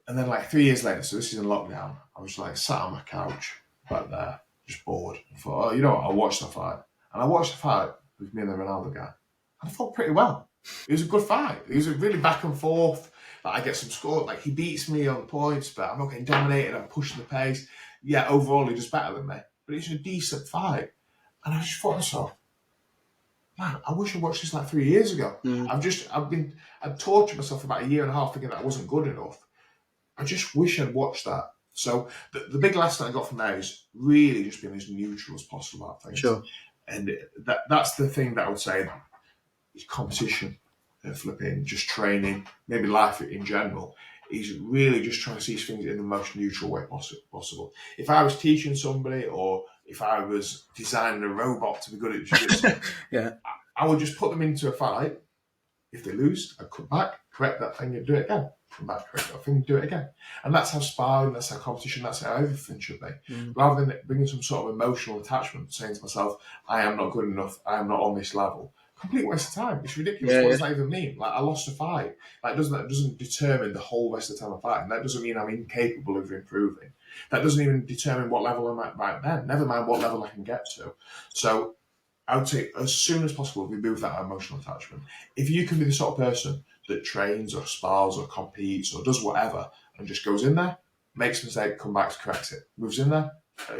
like 3 years later, so this is in lockdown, I was like sat on my couch back there, just bored. I thought, oh, you know what, I'll watch the fight. And I watched the fight with me and the Ronaldo guy. And I fought pretty well. It was a good fight. It was a really back and forth. Like I get some score. Like he beats me on points, but I'm not getting dominated. I'm pushing the pace. Yeah, overall he does better than me. But it's a decent fight. And I just thought to myself, man, I wish I watched this like 3 years ago. I've tortured myself for about a year and a half thinking that I wasn't good enough. I just wish I'd watched that. So the big lesson I got from there is really just being as neutral as possible about things. Sure. And that's the thing that I would say is competition, flipping, just training, maybe life in general, is really just trying to see things in the most neutral way possible. If I was teaching somebody or if I was designing a robot to be good at jiu-jitsu, I would just put them into a fight. If they lose, I'd come back, correct that thing and do it again. Come back, correct that thing and do it again. And that's how sparring, that's how competition, that's how everything should be. Rather than bringing some sort of emotional attachment, saying to myself, I am not good enough, I am not on this level. Complete waste of time. It's ridiculous. What does that even mean? Like, I lost a fight. Like, that doesn't determine the whole rest of the time I'm fighting. That doesn't mean I'm incapable of improving. That doesn't even determine what level I'm at right then. Never mind what level I can get to. So I would say as soon as possible, remove that emotional attachment. If you can be the sort of person that trains or spars or competes or does whatever and just goes in there, makes a mistake, come back to correct it, moves in there,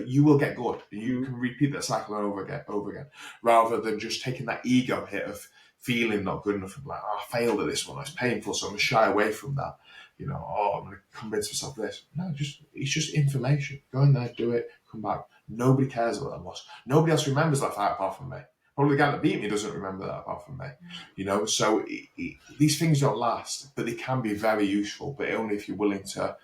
you will get good. You can repeat that cycle over again, rather than just taking that ego hit of feeling not good enough and like, oh, I failed at this one, it's painful, so I'm going to shy away from that. I'm going to convince myself of this. No, it's just information. Go in there, do it, come back. Nobody cares about that loss. Nobody else remembers that fight apart from me. Probably the guy that beat me doesn't remember that apart from me. So these things don't last, but they can be very useful, but only if you're willing to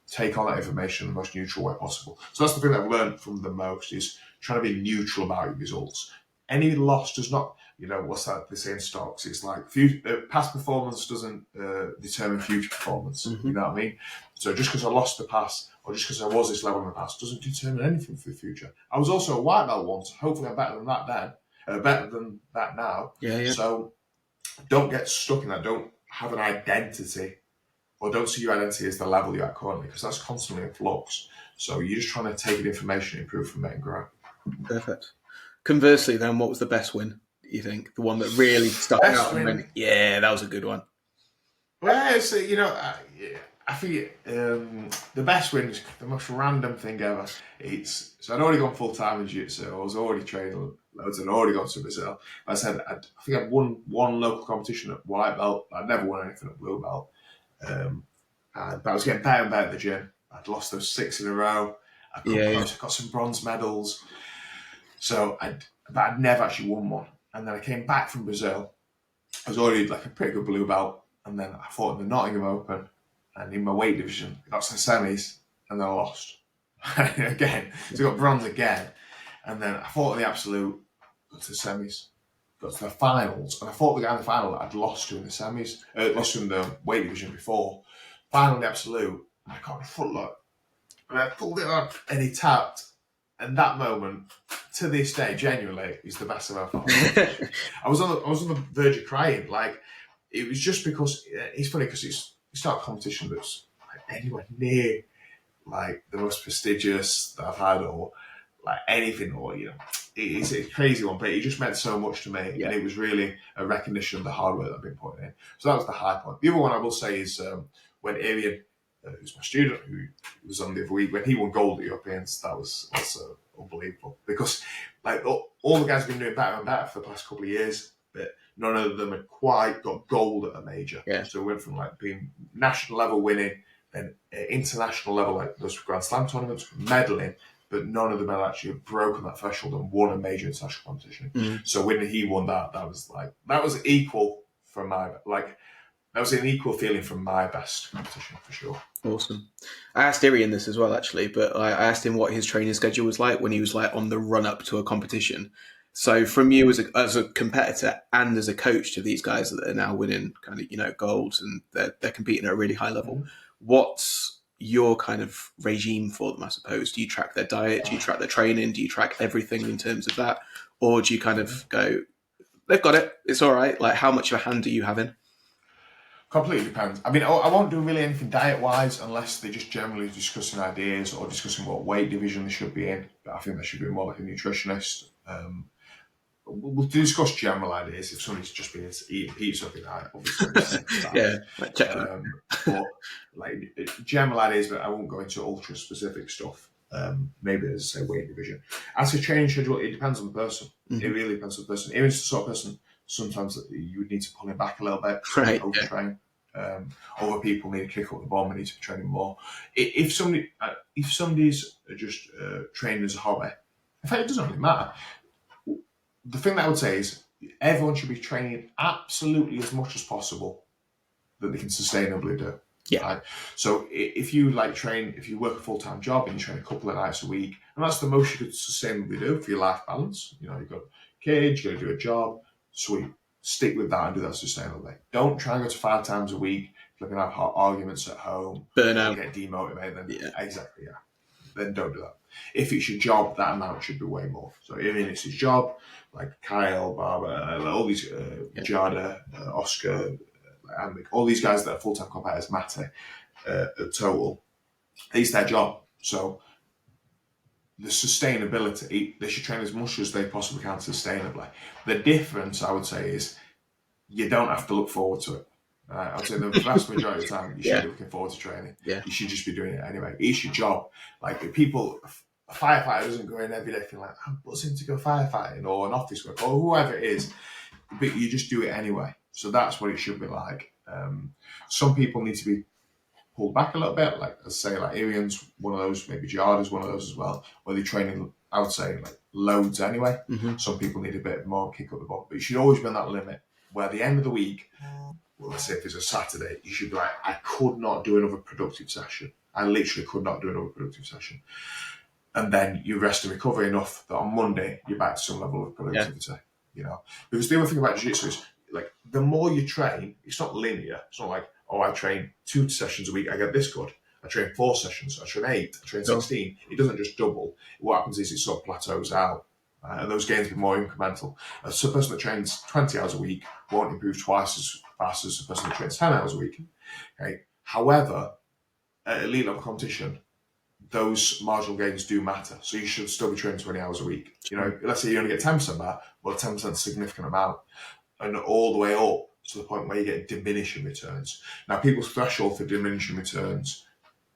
take on that information in the most neutral way possible. So that's the thing that I've learned from the most, is trying to be neutral about your results. Any loss does not, what's that they say in stocks? It's like past performance doesn't determine future performance. You know what I mean? So just because I lost the past, or just because I was this level in the past, doesn't determine anything for the future. I was also a white belt once. Hopefully I'm better than that then, better than that now. Yeah. So don't get stuck in that. Don't have an identity or don't see your identity as the level you're at currently, because that's constantly in flux. So you're just trying to take the information, improve from it, and grow. Perfect. Conversely, then, what was the best win? You think the one that really stuck Best out and went, win. yeah, that was a good one. Well, it's, I think the best win is the most random thing ever. So I'd already gone full time in jiu-jitsu. I was already training loads and I'd already gone to Brazil. I said I think I'd won one local competition at white belt. I'd never won anything at blue belt. But I was getting better and better at the gym. I'd lost those 6 in a row. I come close. I got some bronze medals. So I'd never actually won one. And then I came back from Brazil. I was already like a pretty good blue belt. And then I fought in the Nottingham Open. And in my weight division, I got to the semis. And then I lost. Again. So I got bronze again. And then I fought in the absolute, got to the semis. Got to the finals. And I fought the guy in the final that I'd lost to in the semis. Lost to in the weight division before. Final in the absolute. And I got my foot lock. And I pulled it up. And he tapped. And that moment, to this day, genuinely, is the best I've ever felt. I was on the verge of crying. Like, it was just because it's funny because it's not a competition that's like anywhere near like the most prestigious that I've had or like anything, or it's a crazy one, but it just meant so much to me, and it was really a recognition of the hard work that I've been putting in. So that was the high point. The other one I will say is when Arian, who's my student, who was on the other week, when he won gold at Europeans, that was also unbelievable, because like all the guys have been doing better and better for the past couple of years, but none of them had quite got gold at a major. So we went from like being national level winning, then international level, like those Grand Slam tournaments, medaling, but none of them had actually broken that threshold and won a major international competition. So when he won that was equal from that was an equal feeling from my best competition for sure. Awesome. I asked Irian this as well, actually, but I asked him what his training schedule was like when he was like on the run up to a competition. So from you as a competitor and as a coach to these guys that are now winning kind of, golds and they're competing at a really high level, what's your kind of regime for them, I suppose? Do you track their diet? Do you track their training? Do you track everything in terms of that? Or do you kind of go, they've got it, it's all right? Like, how much of a hand do you have in? Completely depends. I mean, I won't do really anything diet-wise unless they're just generally discussing ideas or discussing what weight division they should be in. But I think they should be more like a nutritionist. We'll discuss general ideas. If somebody's just been eating pizza every night, obviously. But like general ideas, but I won't go into ultra-specific stuff. Maybe as I say, weight division. As a training schedule, it depends on the person. It really depends on the person. Aaron's the sort of person sometimes you would need to pull him back a little bit, overtrain. Other people need to kick up the ball and need to be training more. If somebody's just training as a hobby, in fact, it doesn't really matter. The thing that I would say is everyone should be training absolutely as much as possible that they can sustainably do. Right? So if you if you work a full-time job and you train a couple of nights a week, and that's the most you could sustainably do for your life balance. You've got kids, you've got to do a job. Sweet. Stick with that and do that sustainably. Don't try and go to 5 times a week. You're going to have hot arguments at home. Burn out. Get demotivated. Then don't do that. If it's your job, that amount should be way more. So if it's his job, like Kyle, Barbara, all these, Jada, Oscar, Amick, all these guys that are full-time competitors, Matty, total, it's their job. So the sustainability, they should train as much as they possibly can sustainably. The difference, I would say, is you don't have to look forward to it. I would say the vast majority of the time, you should be looking forward to training. You should just be doing it anyway. It's your job. Like, a firefighter doesn't go in every day feeling like, I'm buzzing to go firefighting, or an office work, or whoever it is, but you just do it anyway. So that's what it should be like. Some people need to be pulled back a little bit, like Arian's one of those, maybe Jarda's one of those as well, where they're training, I would say, like loads anyway. Some people need a bit more kick up the butt, but you should always be on that limit where at the end of the week, well, let's say if it's a Saturday, you should be like, I could not do another productive session. I literally could not do another productive session. And then you rest and recover enough that on Monday, you're back to some level of productivity, Because the other thing about jiu-jitsu is, like, the more you train, it's not linear. It's not like, I train 2 sessions a week, I get this good. I train 4 sessions, I train 8, I train 16. It doesn't just double. What happens is it sort of plateaus out. And those gains be more incremental. So a person that trains 20 hours a week won't improve twice as fast as a person that trains 10 hours a week. Okay? However, at elite level competition, those marginal gains do matter. So you should still be training 20 hours a week. Let's say you only get 10% back, well, 10% is a significant amount. And all the way up to the point where you get diminishing returns. Now, people's threshold for diminishing returns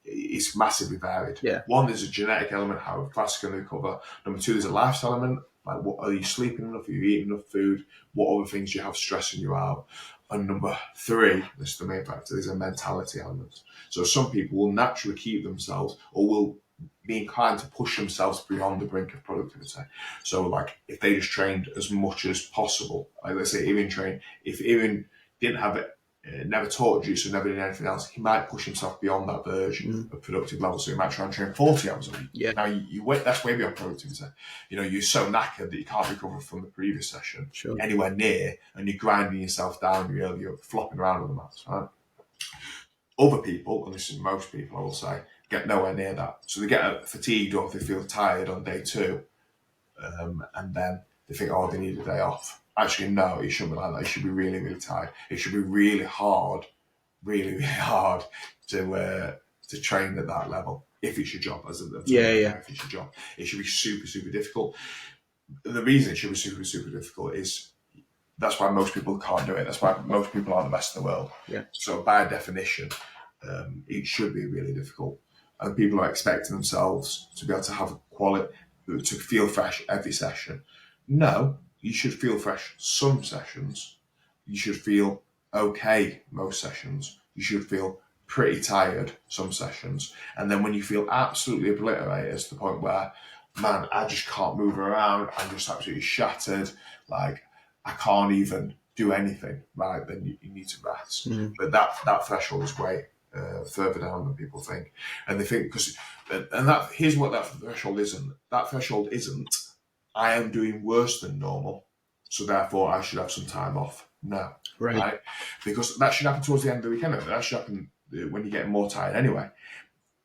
is massively varied. Yeah. One, there's a genetic element, how fast can they recover. Number two, there's a lifestyle element, like what are you sleeping enough, are you eating enough food, what other things do you have stressing you out. And number three, this is the main factor, there's a mentality element. So some people will naturally keep themselves or will be inclined to push themselves beyond the brink of productivity. So like if they just trained as much as possible, like let's say if Ewan didn't have it, never taught jiu-jitsu, never did anything else, he might push himself beyond that verge of productive level. So he might try and train 40 hours a week. Yeah. Now that's way beyond productivity. You're so knackered that you can't recover from the previous session anywhere near, and you're grinding yourself down, you're flopping around on the mats, right? Other people, and this is most people I will say, get nowhere near that. So they get fatigued or they feel tired on day two, and then they think, oh, they need a day off. Actually, no, it shouldn't be like that. It should be really, really tired. It should be really hard to train at that level. If it's your job, if it's your job, it should be super, super difficult. The reason it should be super, super difficult is that's why most people can't do it. That's why most people aren't the best in the world. Yeah. So by definition, it should be really difficult. And people are expecting themselves to be able to have quality, to feel fresh every session. No, you should feel fresh some sessions. You should feel okay most sessions. You should feel pretty tired some sessions. And then when you feel absolutely obliterated to the point where, man, I just can't move around, I'm just absolutely shattered, like I can't even do anything, right? Then you need to rest. But that threshold is way further down than people think. And they think, here's what that threshold isn't. That threshold isn't, I am doing worse than normal, so therefore I should have some time off. No. Right? Because that should happen towards the end of the weekend. That should happen when you're getting more tired anyway.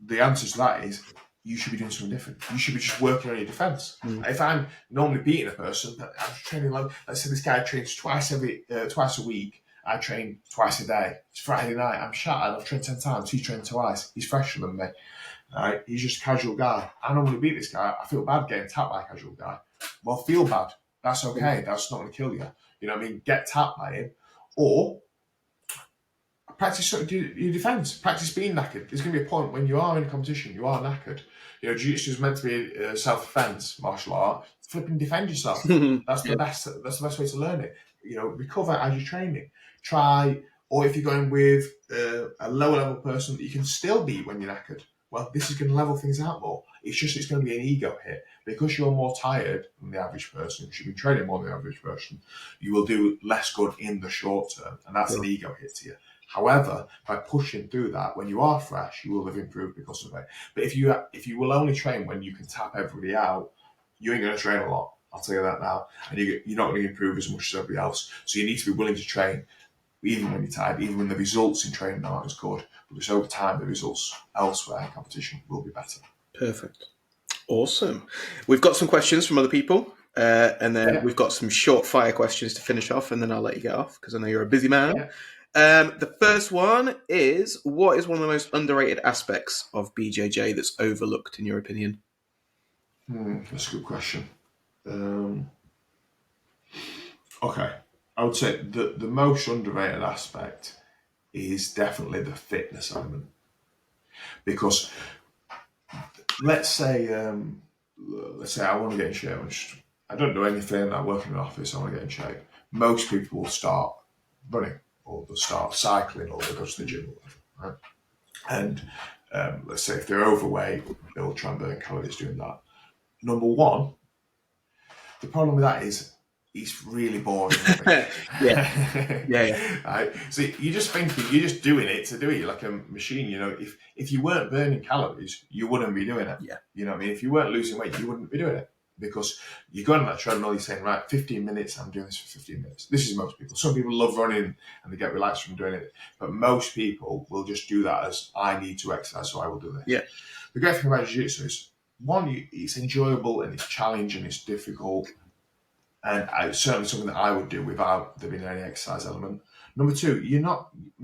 The answer to that is you should be doing something different. You should be just working on your defense. If I'm normally beating a person, I'm training, let's say this guy trains twice a week, I train twice a day. It's Friday night, I'm shattered, I've trained 10 times, he's trained twice, he's fresher than me. Right? He's just a casual guy. I normally beat this guy, I feel bad getting tapped by a casual guy. Well, feel bad. That's okay, that's not going to kill you. You know what I mean? Get tapped by him. Or practice your defence. Practice being knackered. There's going to be a point when you are in a competition, you are knackered. Jiu-jitsu is meant to be a self-defence martial art. Flipping defend yourself. That's the best. That's the best way to learn it. Recover as you're training. Try, or if you're going with a lower level person that you can still beat when you're knackered, well, this is going to level things out more. It's going to be an ego hit. Because you're more tired than the average person, because you've been training more than the average person, you will do less good in the short term, and that's an ego hit to you. However, by pushing through that, when you are fresh, you will have improved because of it. But if you will only train when you can tap everybody out, you ain't going to train a lot. I'll tell you that now. And you're not going to improve as much as everybody else. So you need to be willing to train, even when you're tired, even when the results in training aren't as good. Because over time, the results elsewhere in competition will be better. Perfect. Awesome. We've got some questions from other people. And then we've got some short fire questions to finish off, and then I'll let you get off because I know you're a busy man. Yeah. The first one is, what is one of the most underrated aspects of BJJ that's overlooked in your opinion? That's a good question. Okay. I would say the most underrated aspect is definitely the fitness element. Because let's say I want to get in shape. I don't do anything, I work in an office, I want to get in shape. Most people will start running, or they'll start cycling, or they'll go to the gym, right? And let's say if they're overweight, they'll try and burn calories doing that. Number one, the problem with that is it's really boring. Yeah. Right? So you're just thinking, you're just doing it to do it. You're like a machine. If you weren't burning calories, you wouldn't be doing it. Yeah. You know what I mean? If you weren't losing weight, you wouldn't be doing it. Because you're going on that treadmill, you're saying, right, 15 minutes, I'm doing this for 15 minutes. This is most people. Some people love running and they get relaxed from doing it. But most people will just do that as, I need to exercise, so I will do this. Yeah. The great thing about jiu-jitsu is, one, it's enjoyable and it's challenging, it's difficult. And it's certainly something that I would do without there being any exercise element. Number two,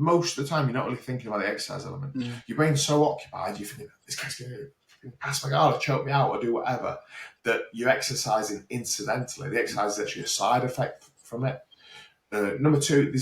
most of the time you're not really thinking about the exercise element. Your brain's so occupied, you're thinking, this guy's going to pass my guard or choke me out or do whatever, that you're exercising incidentally. The exercise is actually a side effect from it. Number two,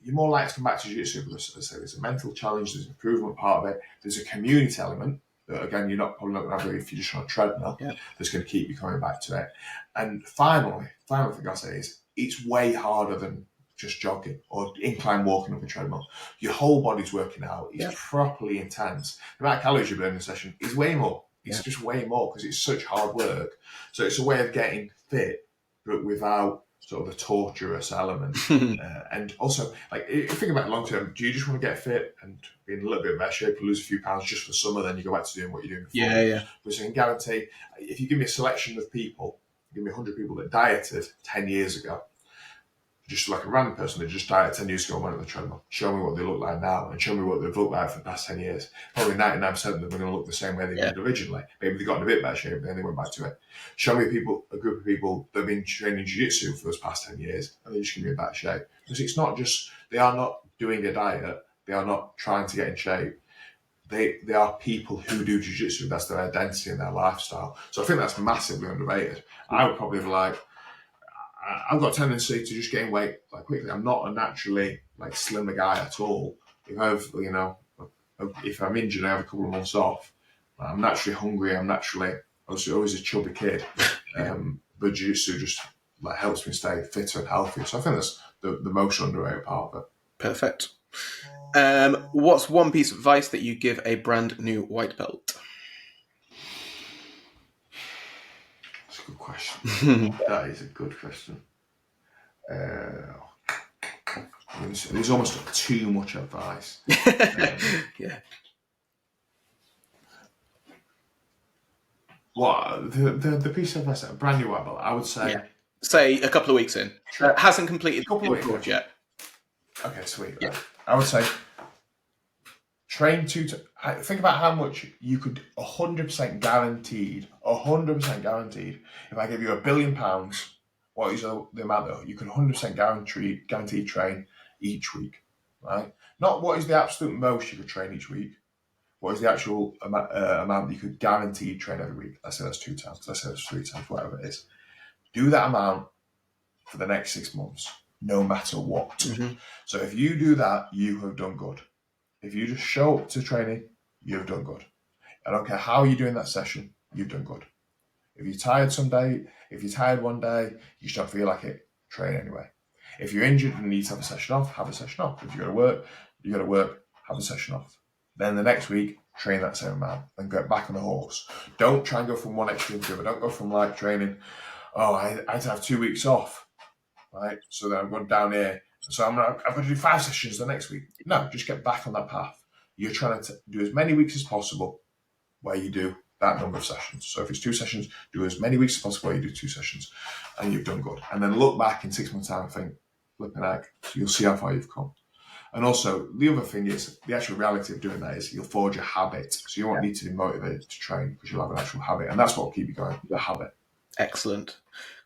you're more likely to come back to jiu-jitsu because, as I say, there's a mental challenge, there's an improvement part of it, there's a community element that, again, you're probably not going to have if you're just on a treadmill, that's going to keep you coming back to it. And final thing I'll say is, it's way harder than just jogging or incline walking up a treadmill. Your whole body's working out. It's properly intense. The amount of calories you burn in a session is way more. It's just way more because it's such hard work. So it's a way of getting fit, but without sort of the torturous element. And also, like, if you think about it long term, do you just want to get fit and be in a little bit of better shape and lose a few pounds just for summer, then you go back to doing what you're doing before? Yeah. Because I can guarantee, if you give me a selection of people, give me 100 people that dieted 10 years ago, just like a random person that just dieted 10 years ago and went on the treadmill, show me what they look like now and show me what they've looked like for the past 10 years. Probably 99% of them are going to look the same way they did originally. Maybe they got in a bit better shape, then they went back to it. Show me a group of people that have been training jiu-jitsu for those past 10 years and they're just going to be in better shape. Because it's not just, they are not doing a diet, they are not trying to get in shape. They are people who do jiu-jitsu, that's their identity and their lifestyle. So I think that's massively underrated. I would probably be like, I've got a tendency to just gain weight like quickly. I'm not a naturally like slimmer guy at all. If I'm injured, I have a couple of months off. I'm naturally hungry. I'm naturally always a chubby kid. But jiu-jitsu just like helps me stay fitter and healthier. So I think that's the most underrated part of it. Perfect. What's one piece of advice that you give a brand new white belt? That's a good question. That is a good question. There's almost too much advice. What the piece of advice, a brand new white belt, I would say. Say a couple of weeks in. Hasn't completed a couple of weeks yet. Okay, sweet. Yeah. I would say train think about how much you could 100% guaranteed, if I give you £1 billion, what is the amount that you can 100% guaranteed train each week, right? Not what is the absolute most you could train each week. What is the actual amount that you could guaranteed train every week? Let's say that's 2 times. Let's say that's 3 times, whatever it is. Do that amount for the next 6 months, no matter what. So if you do that, you have done good. If you just show up to training, you've done good. I don't care how you're doing that session, you've done good. If you're tired one day, you just don't feel like it, train anyway. If you're injured and need to have a session off, have a session off. If you got to work, have a session off. Then the next week, train that same amount and get back on the horse. Don't try and go from one extreme to the other. Don't go from like training, I had to have 2 weeks off, right? So then I'm going down here. So I've got to do 5 sessions the next week. No, just get back on that path. You're trying to do as many weeks as possible where you do that number of sessions. So if it's 2 sessions, do as many weeks as possible where you do 2 sessions and you've done good. And then look back in 6 months' time and think, flipping heck, you'll see how far you've come. And also, the other thing is, the actual reality of doing that is you'll forge a habit. So you won't need to be motivated to train because you'll have an actual habit. And that's what will keep you going, the habit. Excellent.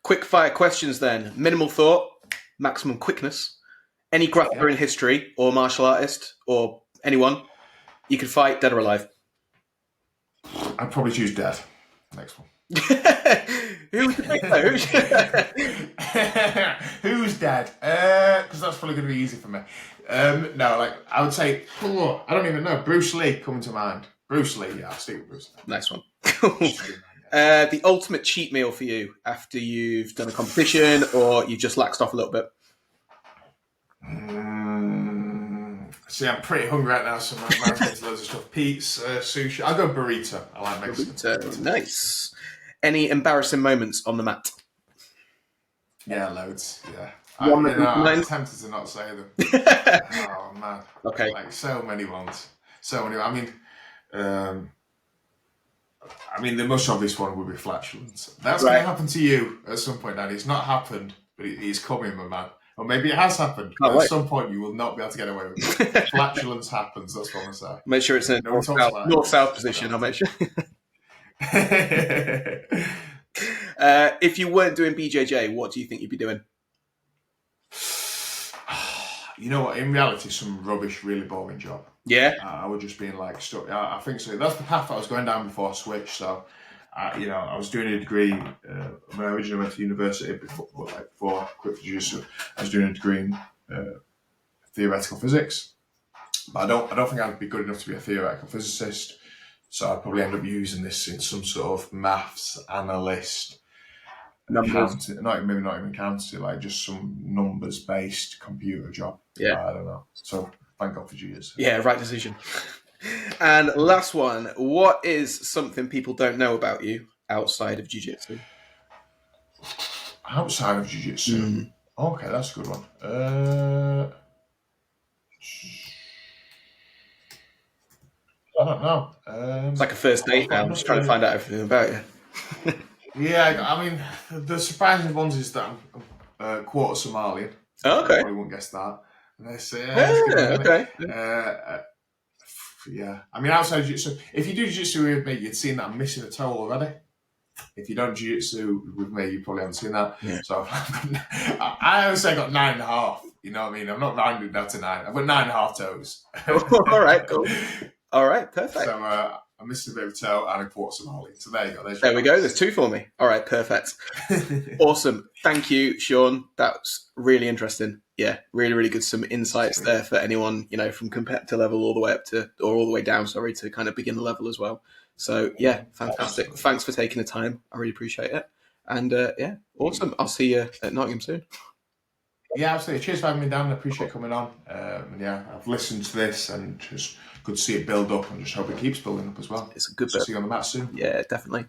Quick fire questions then. Minimal thought, maximum quickness. Any grappler in history or martial artist or anyone you could fight, dead or alive? I'd probably choose dead. Next one. Who's Who's dead? Because that's probably going to be easy for me. I would say, I don't even know. Bruce Lee coming to mind. Bruce Lee, I'll stick with Bruce Lee. Nice one. The ultimate cheat meal for you after you've done a competition or you just laxed off a little bit? See, I'm pretty hungry right now, so I'm getting loads of stuff. Pizza, sushi. I'll go burrito. I like Mexican. Burrito. Nice. Any embarrassing moments on the mat? Yeah, loads. Yeah. I'm tempted to not say them. Oh, man. Okay. Like, so many ones. So many. The most obvious one would be flatulence. That's going to happen to you at some point, Danny. It's not happened, but it's coming, my man. Or maybe it has happened. But at some point, you will not be able to get away with it. Flatulence happens, that's what I'm going to say. Make sure it's in north-south position. I'll make sure. If you weren't doing BJJ, what do you think you'd be doing? you know what? In reality, some rubbish, really boring job. Yeah. I was just being like stuck. I think so. That's the path I was going down before I switched. So, I was doing a degree when I originally went to university before I quit for jiu-jitsu. I was doing a degree in theoretical physics, but I don't think I'd be good enough to be a theoretical physicist. So I'd probably end up using this in some sort of maths analyst, Numbers. maybe not even accountancy, like just some numbers-based computer job. Yeah. I don't know. So thank God for jiu-jitsu. Yeah, right decision. And last one, what is something people don't know about you outside of jiu-jitsu? Outside of jiu-jitsu? Okay, that's a good one. I don't know. It's like a first date now. I'm just trying to find out everything about you. Yeah, I mean, the surprising ones is that I'm quarter Somalian. Oh, okay. I probably wouldn't guess that. And they say, Okay. yeah. I mean, outside jiu-jitsu, if you do jiu-jitsu with me, you'd seen that I'm missing a toe already. If you don't jiu-jitsu with me, you probably haven't seen that. Yeah. So I always say I got 9.5. You know what I mean? I'm not rounded down to 9. I've got 9.5 toes. All right, cool. All right, perfect. So I'm missing a bit of a toe and a quarter Somali. So there you go. There we go. There's 2 for me. All right, perfect. Awesome. Thank you, Sean. That's really interesting. Yeah, really, really good. Some insights there for anyone, from competitor level all the way up to, or all the way down, to kind of beginner level as well. So yeah, fantastic. Absolutely. Thanks for taking the time. I really appreciate it. And yeah, awesome. I'll see you at Nottingham soon. Yeah, absolutely. Cheers for having me, Dan. I appreciate coming on. And yeah, I've listened to this and just good to see it build up, and just hope it keeps building up as well. It's a good See you on the mat soon. Yeah, definitely.